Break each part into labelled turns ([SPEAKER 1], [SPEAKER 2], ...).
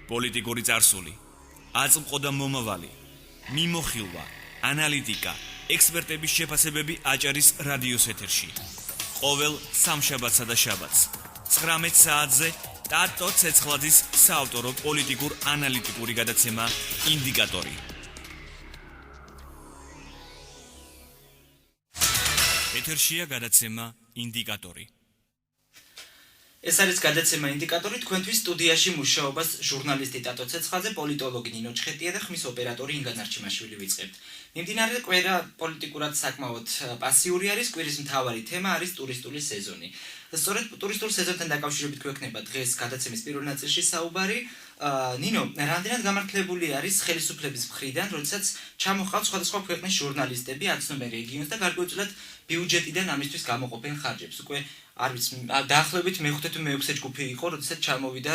[SPEAKER 1] პოლიტიკური წარსული, აწმყო და მომავალი, მიმოხილვა, ანალიტიკა, ექსპერტების შეფასებები აჭარის რადიოს ეთერში. ყოველ სამშაბათსა და შაბათს 19 საათზე ტატო ცეცხლაძის საავტორო პოლიტიკურ-ანალიტიკური გადაცემა ინდიკატორი. ეთერშია გადაცემა ინდიკატორი.
[SPEAKER 2] ეს არის გადაცემა ინდიკატორი, თქვენთვის სტუდიაში მუშაობას ჟურნალისტი ტატო ცეცხლაძე, პოლიტოლოგი ნინო ჩხეტია და ხმის ოპერატორი ინგა ნარჩიმაშვილი ვიწყებთ. მიმდინარე კვირა პოლიტიკურად საკმაოდ პასიური არის, კვირის მთავარი თემა არის ტურისტული სეზონი. სწორედ ტურისტულ სეზონთან დაკავშირებით გვექნება დღეს გადაცემის პირველ ნაწილში საუბარი. ნინო, რამდენად გამართლებული არის ხელისუფლების მხრიდან, როდესაც ჩამოჰყავთ სხვადასხვა ქვეყნის ჟურნალისტები აცნობენ რეგიონს და გარკვეულწილად ბიუჯეტიდან ამისთვის გამოყოფენ ხარჯებს. უკვე არის დაახლოებით მე-5 თუ მე-6 ჯგუფი იყო, როდესაც ჩამოვიდა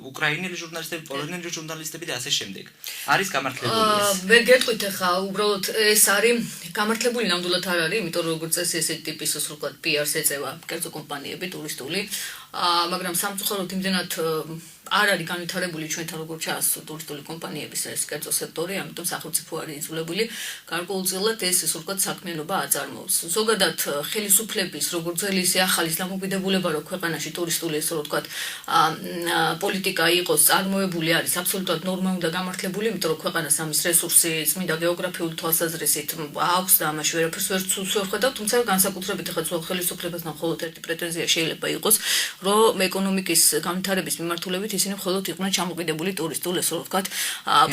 [SPEAKER 2] უკრაინელი ჟურნალისტები, პოლონელი ჟურნალისტები და ასე შემდეგ. არის გამართლებული ეს?
[SPEAKER 3] მე გეტყვით ახლა, უბრალოდ ეს არის გამართლებული ნამდვილად არ არის, იმიტომ რომ როგორც წესი ესეთი ტიპის ასე ვთქვათ PR-ს ეწევა კერძო კომპანიები ტურისტული, მაგრამ სამწუხაროდ იმდენად არ არის განვითარებული ჩვენთან როგორც ჩანს ტურისტული კომპანიების ეს კერძო სექტორი, ამიტომ სახელმწიფო არის იძულებული გარკვეულწილად ეს ასე ვთქვათ საქმიანობა აწარმოოს. ზოგადად ხელისუფლების როგორც ძველი ისე ახალის დამოკიდებულება რომ ქვეყანაში ტურისტული ასე ვთქვათ პოლიტიკა იყოს წარმოებული არის აბსოლუტურად ნორმალურად და გამართლებული, იმიტომ რომ ქვეყანას ამის რესურსი წმინდა გეოგრაფიული თვალსაზრისით აქვს და ამაში ვერაფერს ვერ ვხედავ, თუმცა განსაკუთრებით ახლა ძველ ხელისუფლებასთან მხოლოდ ერთი პრეტენზია შეიძლება იყოს, რომ ეკონომიკის განვითარების მიმართულებით ისინი მხოლოდ იყვნენ ჩამოკიდებული ტურისტულ ასე ვთქვათ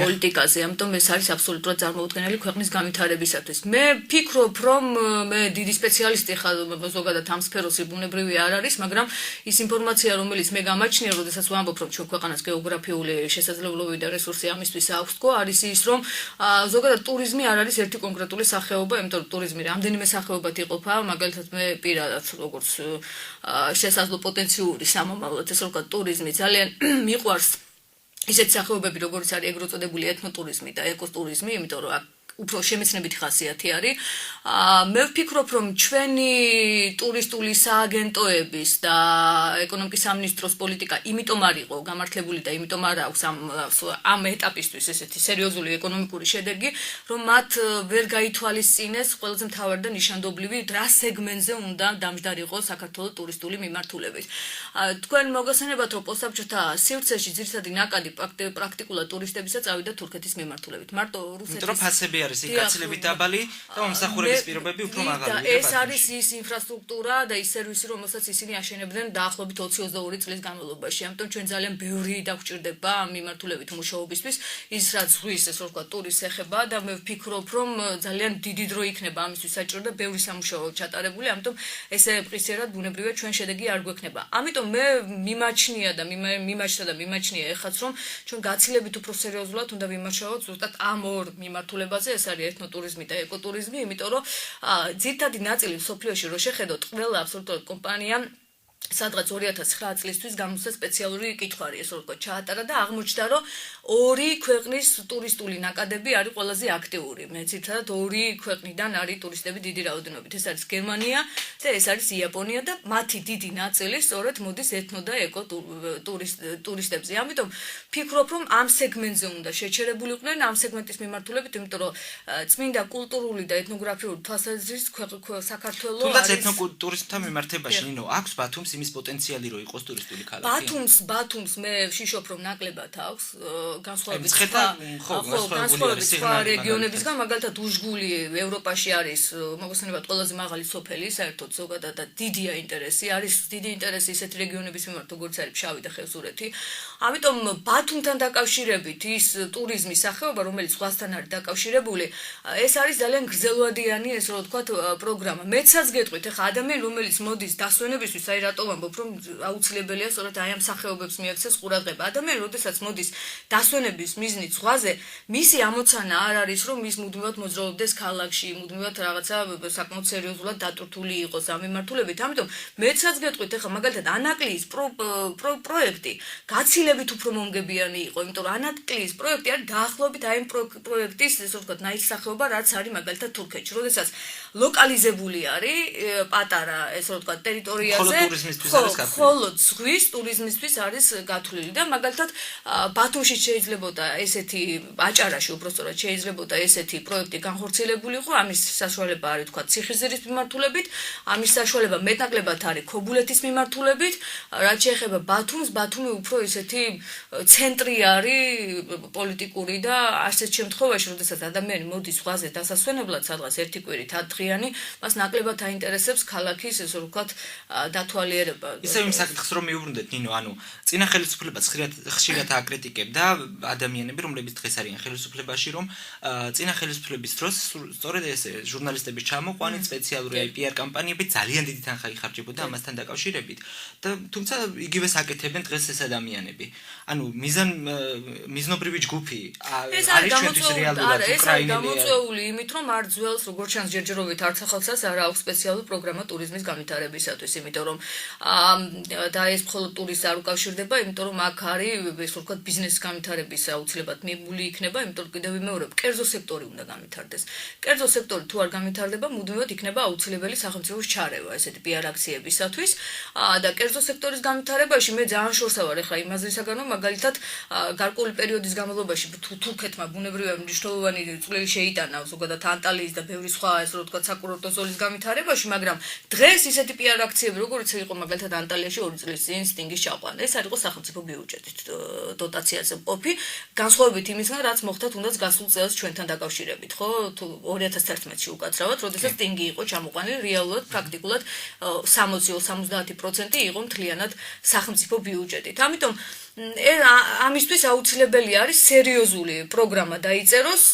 [SPEAKER 3] პოლიტიკაზე, ამიტომ ეს არის აბსოლუტურად წარმოუდგენელი ქვეყნის განვითარებისათვის. მე ვფიქრობ, რომ მე დიდი სპეციალისტი ხარ ზოგადად ამ სფეროში ბუნებრივი არ არის, მაგრამ ის ინფორმაცია, რომელიც მე გამაჩნია, როდესაც ვამბობ, რომ ჩვენ ქვეყანას გეოგრაფიული შესაძლებლობები და რესურსი ამისთვის აქვს, არის ის, რომ ზოგადად ტურიზმი არ არის ერთი კონკრეტული სახეობა, იმიტომ რომ ტურიზმი რამდენიმე სახეობად იყოფა, მაგალითად მე პირადად როგორც შესაძლო პოტენციური სამომავლოდ ესე ვთქვათ ტურიზმი ძალიან მიყვარს ისეთი სახეობები, როგორც არის ეგრეთ წოდებული ეთნოტურიზმი და ეკოტურიზმი, იმიტომ რომ უფრო შემეცნებითი ხასიათი არის. მე ვფიქრობ, რომ ჩვენი ტურისტული სააგენტოების და ეკონომიკის სამინისტროს პოლიტიკა იმიტომ არ იყო გამართლებული და იმიტომ არ აქვს ამ ეტაპისთვის ესეთი სერიოზული ეკონომიკური შედეგი, რომ მათ ვერ გაითვალისწინეს ყველაზე მთავარი და ნიშანდობლივი რა სეგმენტზე უნდა დამჯდარიყო საქართველოს ტურისტული მიმართულებით. თქვენ მოგესალმებათ, რომ პოსტსაბჭოთა სივრცეში ძირითადი ნაკადი პრაქტიკულად ტურისტებისა წავიდა თურქეთის მიმართულებით. მარტო რუსეთის
[SPEAKER 2] არის გაცილებით დაბალი და მომსახურების პირობები უფრო მაღალი.
[SPEAKER 3] ეს არის ის ინფრასტრუქტურა და ის სერვისი, რომელსაც ისინი აშენებდნენ დაახლოებით 20-22 წლის განმავლობაში. ამიტომ ჩვენ ძალიან ბევრი დაგვჭირდება ამ მიმართულებით მუშაობისთვის, ის რაც ზღვის ესე ვთქვათ ტურისტს ეხება და მე ვფიქრობ, რომ ძალიან დიდი დრო იქნება ამისთვის საჭირო და ბევრი სამუშაო ჩატარებული, ამიტომ ესე პრესიერად ბუნებრივია ჩვენ შედეგი არ გვექნება. ამიტომ მე მიმაჩნია მიმაჩნია ეხაც, რომ ჩვენ გაცილებით უფრო სერიოზულად უნდა ვიმუშაოთ ზუსტად ამ ორ მიმართულებაზე. ეს არის ეთნოტურიზმი და ეკოტურიზმი, იმიტომ რომ ძირითადი ნაწილი მსოფლიოში რო შეხედოთ, ყველა აბსოლუტურად კომპანია სადღაც 2009 წლისთვის გამოსცა სპეციალური კითხვარი, ესე ვთქვათ, ჩაატარა და აღმოჩნდა, რომ ორი ქვეყნის ტურისტული ნაკადები არის ყველაზე აქტიური. მე ძირითადად ორი ქვეყნიდან არის ტურისტები დიდი რაოდენობით. ეს არის გერმანია და ეს არის იაპონია და მათი დიდი ნაწილი სწორედ მოდის ეთნო და ეკო ტურისტებზე. ამიტომ ვფიქრობ, რომ ამ სეგმენტზე უნდა შეჩერებულიყვნენ ამ სეგმენტის მიმართულებით, იმიტომ რომ წმინდა კულტურული და ეთნოგრაფიული თვალსაზრისით საქართველოს
[SPEAKER 2] თუნდაც ეთნოტურიზმთან მიმართებაში ნინო აქვს ბათუმს იმის პოტენციალი რო იყოს ტურისტული ქალაქი.
[SPEAKER 3] ბათუმს მე ვშიშობ, რომ ნაკლებად აქვს განსხვავებით სხვა რეგიონებისგან, მაგალითად უშგული ევროპაში არის მოგესალმებათ ყველაზე მაღალი სოფელი, საერთოდ ზოგადად და დიდია ინტერესი, არის დიდი ინტერესი ისეთ რეგიონების მიმართ, როგორც არის ფშავი და ხევსურეთი. ამიტომ ბათუმთან დაკავშირებით ის ტურიზმის სახეობა, რომელიც ზღვასთან არის დაკავშირებული, ეს არის ძალიან გრძელვადიანი, ესე რომ ვთქვათ, პროგრამა. მეცაც გეტყვით, ახლა ადამიანი, რომელიც მოდის დასვენებისთვის, აი რატო ვამბობ, რომ აუცილებელია სწორედ აი ამ სახეობებს მიაქცეს ყურადღება. ადამიანი, როდესაც მოდის დასვენების მიზნით ზღვაზე, მისი ამოცანა არ არის, რომ ის მუდმივად მოძრაობდეს ქალაქში, მუდმივად რაღაცა საკმაოდ სერიოზულად დატვირთული იყოს ამ მიმართულებით. ამიტომ მეცაც გეტყვით, ახლა მაგალითად ანაკლიის პროექტი გაცილებით უფრო მომგებიანი იყო, იმიტომ რომ ანაკლიის პროექტი არის დაახლოებით აი ამ პროექტის, ესე ვთქვათ, ნაირსახეობა, რაც არის მაგალითად თურქეთში, როდესაც ლოკალიზებული არის პატარა, ესე ვთქვათ, ტერიტორიაზე
[SPEAKER 2] ტურიზმისთვის არის გათვლილი.
[SPEAKER 3] ხოლო ზღვის ტურიზმისთვის არის გათვლილი და მაგალითად ბათუმში შეიძლებოდა ესეთი აჭარაში უბრალოდ შეიძლებოდა ესეთი პროექტი განხორციელებულიყო, ამის საშუალება არის თქვა ციხისძირის მიმართულებით, ამის საშუალება მეტნაკლებად არის ქობულეთის მიმართულებით, რაც შეეხება ბათუმს, ბათუმი უფრო ესეთი ცენტრი არის პოლიტიკური და ასეთ შემთხვევაში, როდესაც ადამიანი მოდის ზღვაზე დასასვენებლად სადღაც ერთი კვირით ადღიანი, მას ნაკლებად აინტერესებს ქალაქის ესე ვთქვათ დათვალიერება.
[SPEAKER 2] ისევ იმ საკითხს რომ მიუბრუნდეთ ნინო, ანუ წინა ხელისუფლებას ხშირად აკრიტიკებდა ადამიანები, რომლებიც დღეს არიან ხელისუფლებაში, რომ წინა ხელისუფლების დროს სწორედ ესე ჟურნალისტების ჩამოყვანით, სპეციალური PR კამპანიები ძალიან დიდი თანხა იხარჯებოდა ამასთან დაკავშირებით და თუმცა იგივეს აკეთებენ დღეს ეს ადამიანები. ანუ მიზნობრივი ჯგუფი არის ჩვენთვის რეალურად უკრაინელი.
[SPEAKER 3] ეს არის გამოწვეული იმით, რომ არ ძველს როგორც ჩანს ჯერჯერობით არც ახალცას არ აქვს სპეციალური პროგრამა ტურიზმის განვითარებისათვის, იმიტომ რომ და ეს მხოლოდ ტურისტს არ უკავშირდება, იმიტომ რომ აქ არის ეს ვთქვათ ბიზნესის განვითარების აუცილებლად მიბული იქნება, იმიტომ რომ კიდევ ვიმეორებ, კერძო სექტორი უნდა განვითარდეს. კერძო სექტორი თუ არ განვითარდება, მუდმივად იქნება აუცილებელი სახელმწიფოს ჩარევა ესეთი PR აქციებისათვის და კერძო სექტორის განვითარებაში მე ძალიან შორსა ვარ ახლა იმ აზრისაგან, რომ მაგალითად გარკვეული პერიოდის განმავლობაში თურქეთმა ბუნებრივად მნიშვნელოვანი წვლილი შეიტანა ზოგადად ანტალიის და ბევრი სხვა ეს რო ვთქვათ საკურორტო ზოლის განვითარებაში, მაგრამ დღეს ისეთი PR აქციები როგორც იყო მაგალითად ანტალიაში 2 წლის წინ სტინგის ჩაყვანა, ეს არ იყო სახელმწიფო ბიუჯეტით დოტაციაზე მყოფი, განსხვავებით იმისგან, რაც მოხდა თუნდაც გასულ წელს ჩვენთან დაკავშირებით, ხო? თუ 2011-ში უკაცრავად, როდესაც სტინგი იყო ჩამოყვანილი, რეალურად პრაქტიკულად 60-70% იყო მთლიანად სახელმწიფო ბიუჯეტით. ამიტომ ამისთვის აუცილებელი არის სერიოზული პროგრამა დაიწეროს,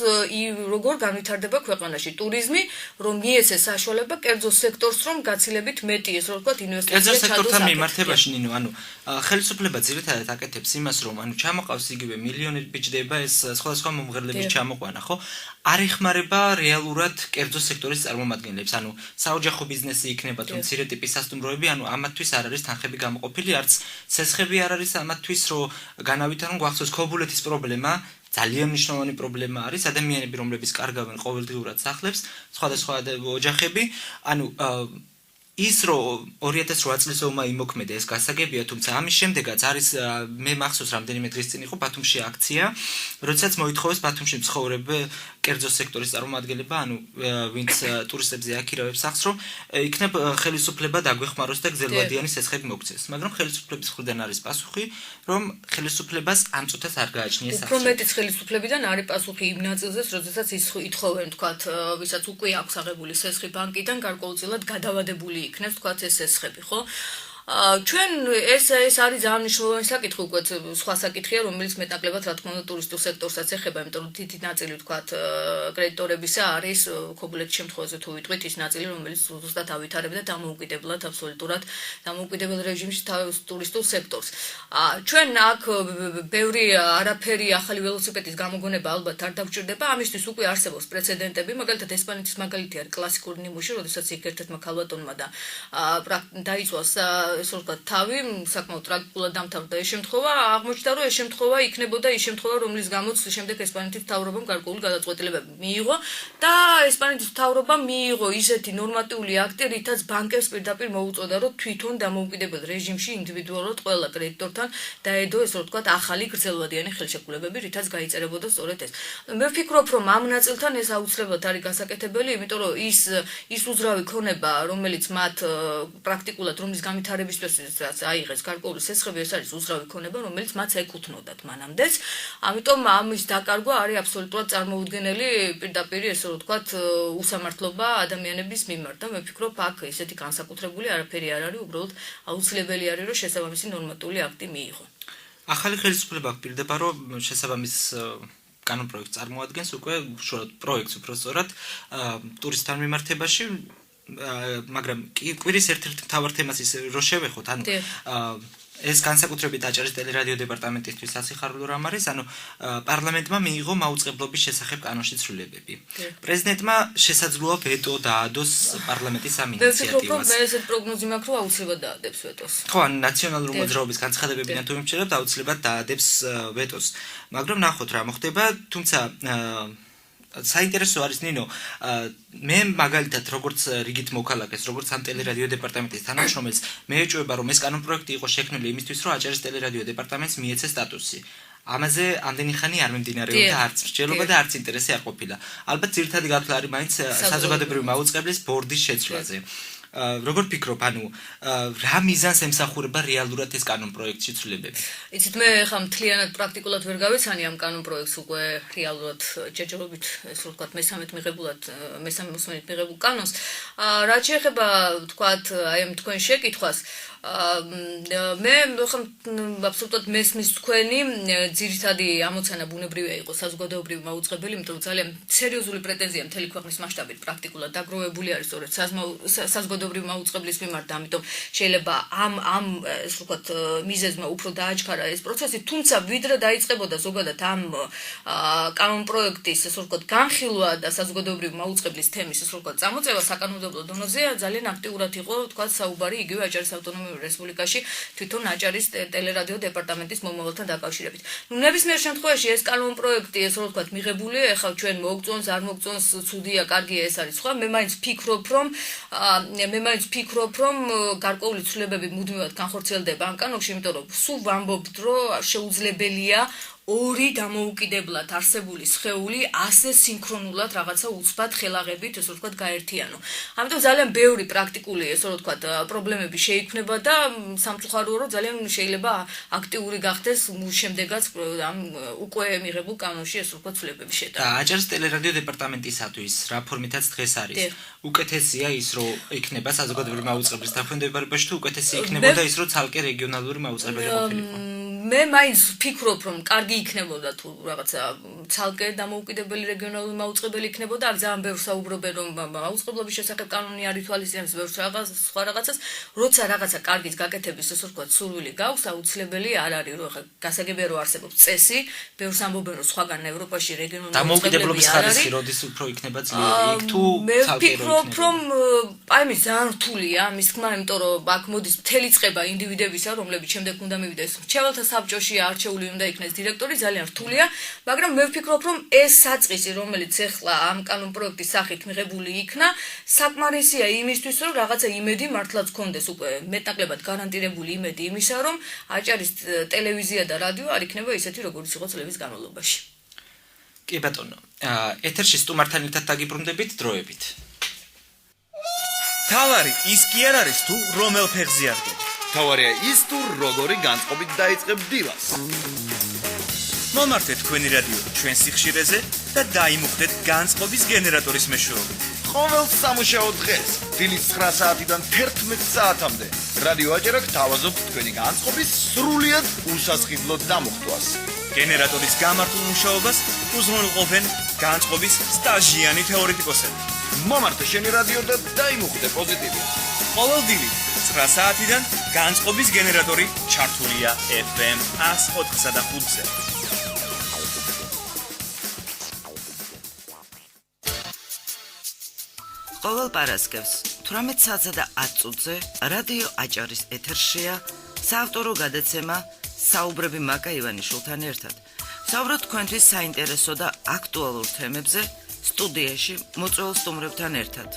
[SPEAKER 3] როგორ განვითარდება ქვეყანაში ტურიზმი, რომ მიეცეს საშუალება კერძო სექტორს, რომ გაცილებით მეტი ეს რო ვთქვათ ინვესტიცია
[SPEAKER 2] კერძო სექტორთან მიმართებაში ნინო, ანუ ხელისუფლება ძირითადად აკეთებს იმას, რომ ანუ ჩამოყავს იგივე მილიონები ბიჭდება ეს სხვადასხვა მომღერლების ჩამოყვანა, ხო? არ ეხმარება რეალურად კერძო სექტორის წარმომადგენლებს, ანუ საოჯახო ბიზნესი იქნება თუ მცირე ტიპის სასტუმროები, ანუ ამათთვის არ არის თანხები გამოყოფილი, არც ცესხები არ არის ამათთვის, რომ განავითარონ გვახსოვს ქობულეთის პრობლემა, ძალიან მნიშვნელოვანი პრობლემა არის, ადამიანები, რომლებიც კარგავენ ყოველდღიურად სახლებს, სხვადასხვა ოჯახები, ანუ ის რომ 2008 წლის ომმა იმოქმედა ეს გასაგებია, თუმცა ამის შემდეგაც არის მე მახსოვს რამდენიმე დღის წინ იყო ბათუმში აქცია, როდესაც მოითხოვეს ბათუმში მცხოვრები კერძო სექტორის წარმომადგენლება, ანუ ვინც ტურისტებზე აქირავებს სახლს, რომ იქნებ ხელისუფლება დაგვეხმაროს და გზელვადიანი სესხები მოგვცეს. მაგრამ ხელისუფლების მხრიდან არის პასუხი, რომ ხელისუფლებას ამ წუთას არ გააჩნია ეს
[SPEAKER 3] უფრო მეტიც ხელისუფლებიდან არის პასუხი იმ ნაწილზეც, როდესაც ითხოვენ, თქვათ, ვისაც უკვე აქვს აღებული სესხი ბანკიდან, გარკვეულწილად გადავადებული იქნებს, თქვათ, ეს სესხები, ხო? ჩვენ ეს არის ძალიან მნიშვნელოვანი საკითხი, უკვე სხვა საკითხია, რომელიც მეტნაკლებად რა თქმა უნდა ტურისტულ სექტორსაც ეხება, იმიტომ რომ დიდი ნაწილი თქვათ კრედიტორებისა არის ქობულეთის შემთხვევაზე თუ ვიტყვით ის ნაწილი, რომელიც ზუსტად ავითარებდა დამოუკიდებლად აბსოლუტურად დამოუკიდებელ რეჟიმში ტურისტულ სექტორს. ჩვენ აქ ბევრი არაფერი ახალი ველოსიპედის გამოგონება ალბათ არ დაგვჭირდება, ამისთვის უკვე არსებობს პრეცედენტები, მაგალითად ესპანეთის მაგალითი არის კლასიკური ნიმუში, როდესაც იქ ერთ-ერთმა ქალბატონმა და დაიწვას ეს ვთქვათ თავი საკმაოდ ტრაგიკულად დამთავრდა ეს შემთხვევა, აღმოჩნდა რომ ეს შემთხვევა იქნებოდა ის შემთხვევა, რომლის გამოც შემდეგ ესპანეთის მთავრობამ გარკვეული გადაწყვეტილებები მიიღო და ესპანეთის მთავრობამ მიიღო ისეთი ნორმატიული აქტი, რითაც ბანკებს პირდაპირ მოუწოდა, რომ თვითონ დამოუკიდებელ რეჟიმში ინდივიდუალურად ყველა კრედიტორთან დაედო ეს ვთქვათ ახალი გრძელვადიანი ხელშეკრულებები, რითაც გაიწერებოდა სწორედ ეს. მე ვფიქრობ, რომ ამ ნაწილთან ეს აუცილებლად არის გასაკეთებელი, იმიტომ რომ ის უძრავი ქონება, რომელიც მათ პრაქტიკულად რომლის განვითარებისთვის აიღეს გარკვეული სესხები, ეს არის უძრავი ქონება, რომელიც მათ ეკუთვნოდათ მანამდეც. ამიტომ ამის დაკარგვა არის აბსოლუტურად წარმოუდგენელი პირდაპირ ესე ვთქვათ უსამართლობა ადამიანების მიმართ და მე ვფიქრობ, აქ ესეთი განსაკუთრებული არაფერი არ არის, უბრალოდ აუცილებელი არის, რომ შესაბამისი ნორმატიული აქტი მიიღო.
[SPEAKER 2] ახალი ხელისუფლება გვპირდება, რომ შესაბამის კანონპროექტს წარმოადგენს უკვე პროექტს უფრო სწორად ტურისტთან მიმართებაში, მაგრამ კვირის ერთ-ერთ მთავარ თემას ის რო შევეხოთ, ანუ ეს განსაკუთრებით აჭარის ტელერადიო დეპარტამენტისთვის სასიხარულო რამ არის, ანუ პარლამენტმა მიიღო მაუწყებლობის შესახებ კანონში ცვლილებები. პრეზიდენტმა შესაძლოა ვეტო დაადოს პარლამენტის ამ ინიციატივას.
[SPEAKER 3] მე ესეთ პროგნოზი მაქვს, რომ აუცილებლად დაადებს ვეტოს.
[SPEAKER 2] ხო, ანუ ნაციონალური მოძრაობის განცხადებებიდან თუ იმჩნევთ, აუცილებლად დაადებს ვეტოს. მაგრამ ნახოთ რა მოხდება, თუმცა საინტერესო არის ნინო მე მაგალითად როგორც რიგით მოქალაქეს როგორც ამ ტელერადიო დეპარტამენტის თანამშრომელს მე ეჭვება რომ ეს კანონპროექტი იყო შექმნილი იმისთვის რომ აჭარის ტელერადიო დეპარტამენტს მიეცეს სტატუსი ამაზე ამდენი ხანი არ მიმდინარეობდა არც მსჯელობა და არც ინტერესი არ ყოფილა ალბათ ძირითადი გათვლა არის მაინც საზოგადოებრივი მაუწყებლის ბორდის შეცვლაზე როგორ ფიქრობ, ანუ რა მიზანს ემსახურება რეალურად ეს კანონპროექტში ცვლილებები?
[SPEAKER 3] იცით, მე ხა მთლიანად პრაქტიკულად ვერ გავეცანი ამ კანონპროექტს უკვე რეალურად ჯერჯერობით, ესე ვთქვათ, მესამედ მოსმენით მიღებულ კანონს. რაც შეეხება, ვთქვათ, აი ამ თქვენ შეკითხვას, მე ხა აბსოლუტურად მესმის თქვენი ძირითადი ამოცანა ბუნებრივია იყოს საზოგადოებრივი მაუწყებელი, იმიტომ რომ ძალიან სერიოზული პრეტენზია მთელი ქვეყნის მასშტაბით პრაქტიკულად დაგროვებული არის სწორედ საზოგადოებრივი მაუწყებლის მიმართ, ამიტომ შეიძლება ამ ესე ვთქვათ მიზეზმა უფრო დააჩქარა ეს პროცესი, თუმცა ვიდრე დაიწყებოდა ზოგადად ამ კანონპროექტის ესე ვთქვათ განხილვა და საზოგადოებრივი მაუწყებლის თემის ესე ვთქვათ წამოწევა საკანონმდებლო დონეზე ძალიან აქტიურად იყო ვთქვათ საუბარი იგივე აჭარის ავტონომიურ რესპუბლიკაში თვითონ აჭარის ტელერადიო დეპარტამენტის მომავალთან დაკავშირებით. ნებისმიერ შემთხვევაში ეს კანონპროექტი ესე ვთქვათ მიღებულია, ეხლა ჩვენ მოგწონს, არ მოგწონს, ცუდია, კარგია ეს არის სხვა. მე მაინც ფიქრობ, რომ გარკვეული ცვლილებები მუდმივად განხორციელდება ამ კანონში, იმიტომ რომ სულ ვამბობთ, რომ შეუძლებელია ორი დამოუკიდებლად არსებული სხეული ასე სინქრონულად რაღაცა უცბად ხელაღებით ესე ვთქვათ გაერთიანო. ამიტომ ძალიან ბევრი პრაქტიკული ესე ვთქვათ პრობლემები შეიქმნება და სამწუხაროა რომ ძალიან შეიძლება აქტიური გახდეს შემდეგაც ამ უკვე მიღებულ კანონში ესე ვთქვათ ცვლილებების შეტანა.
[SPEAKER 2] და აჭარის ტელერადიო დეპარტამენტისათვის რა ფორმითაც დღეს არის. უკეთესია ის რომ იქნება საზოგადოებრივი მაუწყებლის დაქვემდებარებაში თუ უკეთესი იქნებოდა ის რომ ცალკე რეგიონალური მაუწყებელი ყოფილიყო.
[SPEAKER 3] მე მაინც ვფიქრობ რომ კარგი იქნებოდა თუ რაღაცა ცალკე დამოუკიდებელი რეგიონალური მაუწყებელი იქნებოდა, აქ ძალიან ბევრს საუბრობენ რომ მაუწყებლობის შესახებ კანონი არ ითვალისწინებს ბევრ სხვა რაღაცას, როცა რაღაცა კარგის გაკეთების ესე ვთქვათ სურვილი გაქვს, აუცილებელი არ არის რომ ხა გასაგებია რომ არსებობს წესი, ბევრს ამბობენ რომ სხვაგან ევროპაში რეგიონული
[SPEAKER 2] დამოუკიდებლობის ხარისხი როდის უფრო იქნება ძლიერი იქ თუ
[SPEAKER 3] ცალკე მე ვფიქრობ რომ აი მე ძალიან რთულია მის თქმა, იმიტომ რომ აქ მოდის მთელი წყება ინდივიდებისა, რომლებიც შემდეგ უნდა მივიდეს მრჩეველთა საბჭოში არჩეული უნდა იქნეს დირექტორი ძალიან რთულია, მაგრამ მე ვფიქრობ, რომ ეს საწყისი, რომელიც ეხლა ამ კანონპროექტის სახით მიღებული იქნა, საკმარისია იმისთვის, რომ რაღაცა იმედი მართლაც გქონდეს უკვე მეტნაკლებად გარანტირებული იმედი იმისა, რომ აჭარის ტელევიზია და რადიო არ იქნება ისეთი, როგორც იყო წლების განმავლობაში.
[SPEAKER 2] კი ბატონო, ეთერში სტუმართან ერთად დაგიბრუნდებით დროებით.
[SPEAKER 1] თავარი ის კი არ არის თუ რომელ ფეხზე არგებ.
[SPEAKER 4] თავარია ის თუ როგორი განწყობით დაიწყებ დილას.
[SPEAKER 1] მომართეთ თქვენი რადიო ჩვენ სიხშირეზე და დაიმუხტეთ განწყობის გენერატორის მეშვეობით.
[SPEAKER 4] ყოველ სამუშაო დღეს დილის 9 საათიდან 11 საათამდე რადიო აჭარა გთავაზობთ თქვენი განწყობის სრულიად უსასყიდლო დამუხტვას.
[SPEAKER 1] გენერატორის გამართულ მუშაობას უზრუნველყოფენ განწყობის სტაჟიანი თეორეტიკოსები.
[SPEAKER 4] მომართე შენი რადიო და დაიმუხტე პოზიტივი.
[SPEAKER 1] ყოველ დილით 9 საათიდან განწყობის გენერატორი ჩართულია FM 104.5-ზე.
[SPEAKER 5] ყოველ პარასკევს 18 საათსა და 10 წუთზე რადიო აჭარის ეთერშია საავტორო გადაცემა საუბრები მაკა ივანიშვილთან ერთად. საუბრობთ თქვენთვის საინტერესო და აქტუალურ თემებზე სტუდიაში მოწვეულ სტუმრებთან ერთად.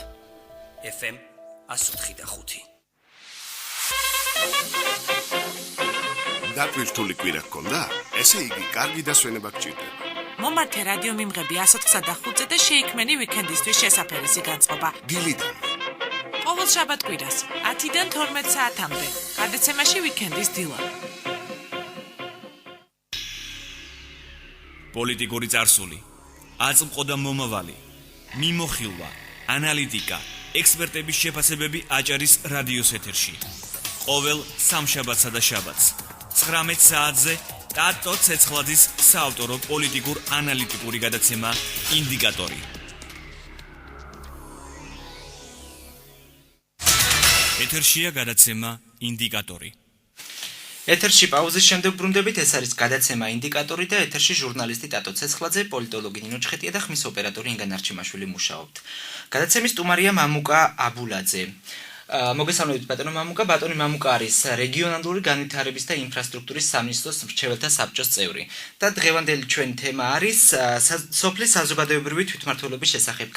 [SPEAKER 1] FM 104.5.
[SPEAKER 6] დაკვირთული კვირა გქონდა? ესე იგი, კარგი დასვენება გჭირდება.
[SPEAKER 7] მომართე რადიო მიმღები 104.5-ზე და შეიქმენი ვიკენდისთვის შესაფერისი განწყობა.
[SPEAKER 6] დილიდან.
[SPEAKER 7] ყოველ შაბათ-კვირას 10-დან 12 საათამდე. გადაცემაში ვიკენდის დილა.
[SPEAKER 1] პოლიტიკური წარსული, აწმყო და მომავალი, მიმოხილვა, ანალიტიკა, ექსპერტების შეფასებები აჭარის რადიოს ეთერში. ყოველ სამშაბათსა და შაბათს 19 საათზე ტატო ცეცხლაძის საავტორო პოლიტიკურ-ანალიტიკური გადაცემა ინდიკატორი. ეთერშია გადაცემა ინდიკატორი.
[SPEAKER 2] ეთერში პაუზის შემდეგ ბრუნდებით, ეს არის გადაცემა ინდიკატორი და ეთერში ჟურნალისტი ტატო ცეცხლაძე, პოლიტოლოგი ნინო ჩხეტია და ხმის ოპერატორი ინგან არჩიმაშვილი მუშაობთ. გადაცემის სტუმარია მამუკა აბულაძე. მოგესალმებით ბატონო მამუკა. ბატონი მამუკა არის რეგიონალური განვითარების და ინფრასტრუქტურის სამინისტროს მრჩეველთა საბჭოს წევრი. და დღევანდელი ჩვენი თემა არის სოფლის საზოგადოებრივი თვითმმართველობის შესახებ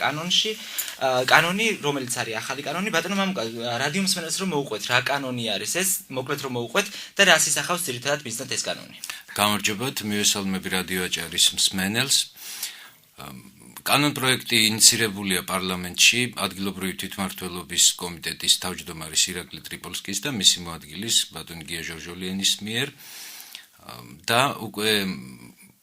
[SPEAKER 2] კანონი, რომელიც არის ახალი კანონი. ბატონო მამუკა, რადიო მსმენელს რომ მოუყვეთ, რა კანონი არის ეს? მოკლედ რომ მოუყვეთ და რას ისახავს ძირითადად მიზნად ეს კანონი?
[SPEAKER 8] გამარჯობათ, მივესალმები რადიო აჭარის მსმენელს. კანონ პროექტი ინიცირებულია პარლამენტში ადგილობრივი თვითმმართველობის კომიტეტის თავმჯდომარის ირაკლი ტრიპოლსკის და მისი მოადგილის ბატონი გია ჟორჟოლიანის მიერ და უკვე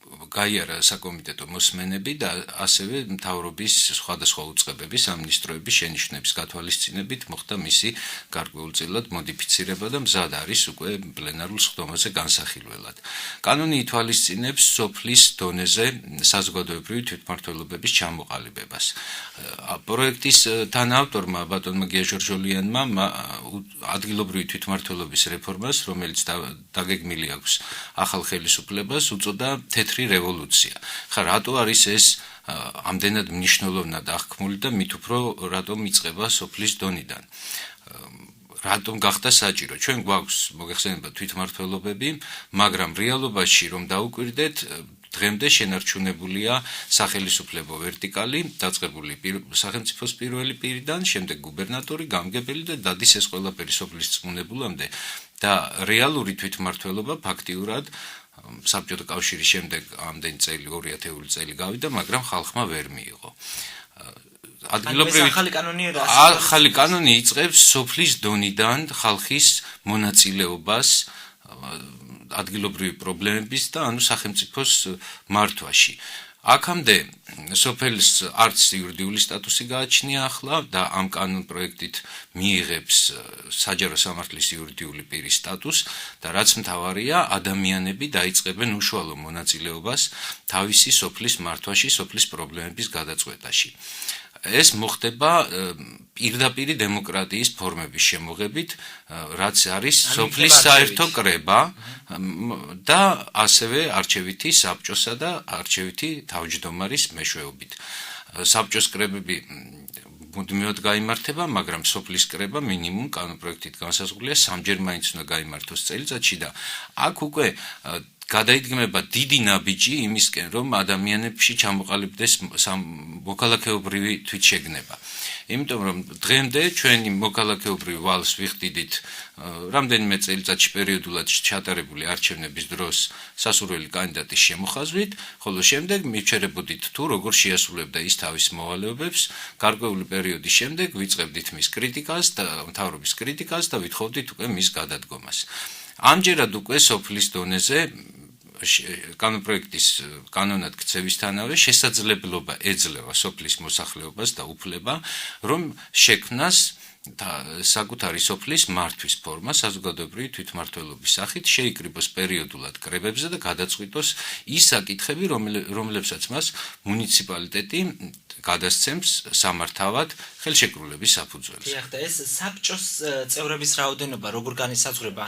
[SPEAKER 8] გაიარა საკომიტეტო მოსმენები და ასევე მთავრობის სხვადასხვა უწყებების სამინისტროების შენიშვნების გათვალისწინებით მოხდა მისი გარკვეულწილად მოდიფიცირება და მზად არის უკვე პლენარულ სხდომაზე განსახილველად. კანონი ითვალისწინებს სოფლის დონეზე საზოგადოებრივი თვითმმართველობების ჩამოყალიბებას. პროექტის თანაავტორმა ბატონმა გია ჟორჟოლიანმა ადგილობრივი თვითმმართველობის რეფორმას, რომელიც დაგეგმილი აქვს ახალ ხელისუფლებას, უწოდა თეთრი რევოლუცია. ხა რატო არის ეს ამდენად მნიშვნელოვნად აღქმული და მით უფრო რატომ იწყება სოფლის დონიდან? რატომ გახდა საჭირო? ჩვენ გვაქვს მოგეხსენება თვითმმართველობები, მაგრამ რეალობაში რომ დაუკვირდეთ, დღემდე შენარჩუნებულია სახელისუფლებო ვერტიკალი, დაწყებული სახელმწიფოს პირველი პირიდან, შემდეგ გუბერნატორი, გამგებელი და დადის ეს ყველაფერი სოფლის წმუნებულამდე და რეალური თვითმმართველობა ფაქტიურად საბჭოთა კავშირის შემდეგ ამდენი წელი 2000 წელი გავიდა, მაგრამ ხალხმა ვერ მიიღო. ახალი კანონი იწყებს სოფლის დონიდან ხალხის მონაწილეობას ადგილობრივი პრობლემების და სახელმწიფოს მართვაში. აქამდე სოფელს არც იურიდიული სტატუსი გააჩნია ახლა და ამ კანონ პროექტით მიიღებს საჯარო სამართლის იურიდიული პირის სტატუსს და რაც მთავარია, ადამიანები დაიწყებენ უშუალო მონაწილეობას თავისი სოფლის მართვაში, სოფლის პრობლემების გადაწყვეტაში. ეს მოხდება პირდაპირი დემოკრატიის ფორმების შემოღებით, რაც არის სოფლის საერთო კრება და ასევე არჩევითი საბჭოსა და არჩევითი თავმჯდომარის მეშვეობით. საბჭოს კრებები მუდმივად გაიმართება, მაგრამ სოფლის კრება მინიმუმ კანონპროექტით განსაზღვრულია სამჯერ მაინც უნდა გაიმართოს წელიწადში და აქ უკვე გადაიდგმება დიდი ნაბიჯი იმისკენ, რომ ადამიანებში ჩამოყალიბდეს მოქალაქეობრივი თვითშეგნება. იმიტომ რომ დღემდე ჩვენი მოქალაქეობრივი ვალს ვიხდიდით რამდენიმე წელიწადში პერიოდულად ჩატარებული არჩევნების დროს სასურველი კანდიდატის შემოხაზვით, ხოლო შემდეგ მივჩერებოდით თუ როგორ შეასრულებდა ის თავის მოვალეობებს, გარკვეული პერიოდის შემდეგ ვიწყებდით მის კრიტიკას და მთავრობის კრიტიკას და ვითხოვდით უკვე მის გადადგომას. ამჯერად უკვე სოფლის დონეზე კანონპროექტის კანონად ქცევისთანავე შესაძლებლობა ეძლევა სოფლის მოსახლეობას და უფლება, რომ შექმნას საკუთარი სოფლის მართვის ფორმა საზოგადოებრივი თვითმმართველობის სახით შეიკრიბოს პერიოდულად კრებებზე და გადაწყვიტოს ის საკითხები, რომლებსაც მას მუნიციპალიტეტი გადასცემს სამართავად ხელშეკრულების საფუძველზე.
[SPEAKER 2] დიახ, და ეს საბჭოს წევრების რაოდენობა როგორ განისაზღვრება,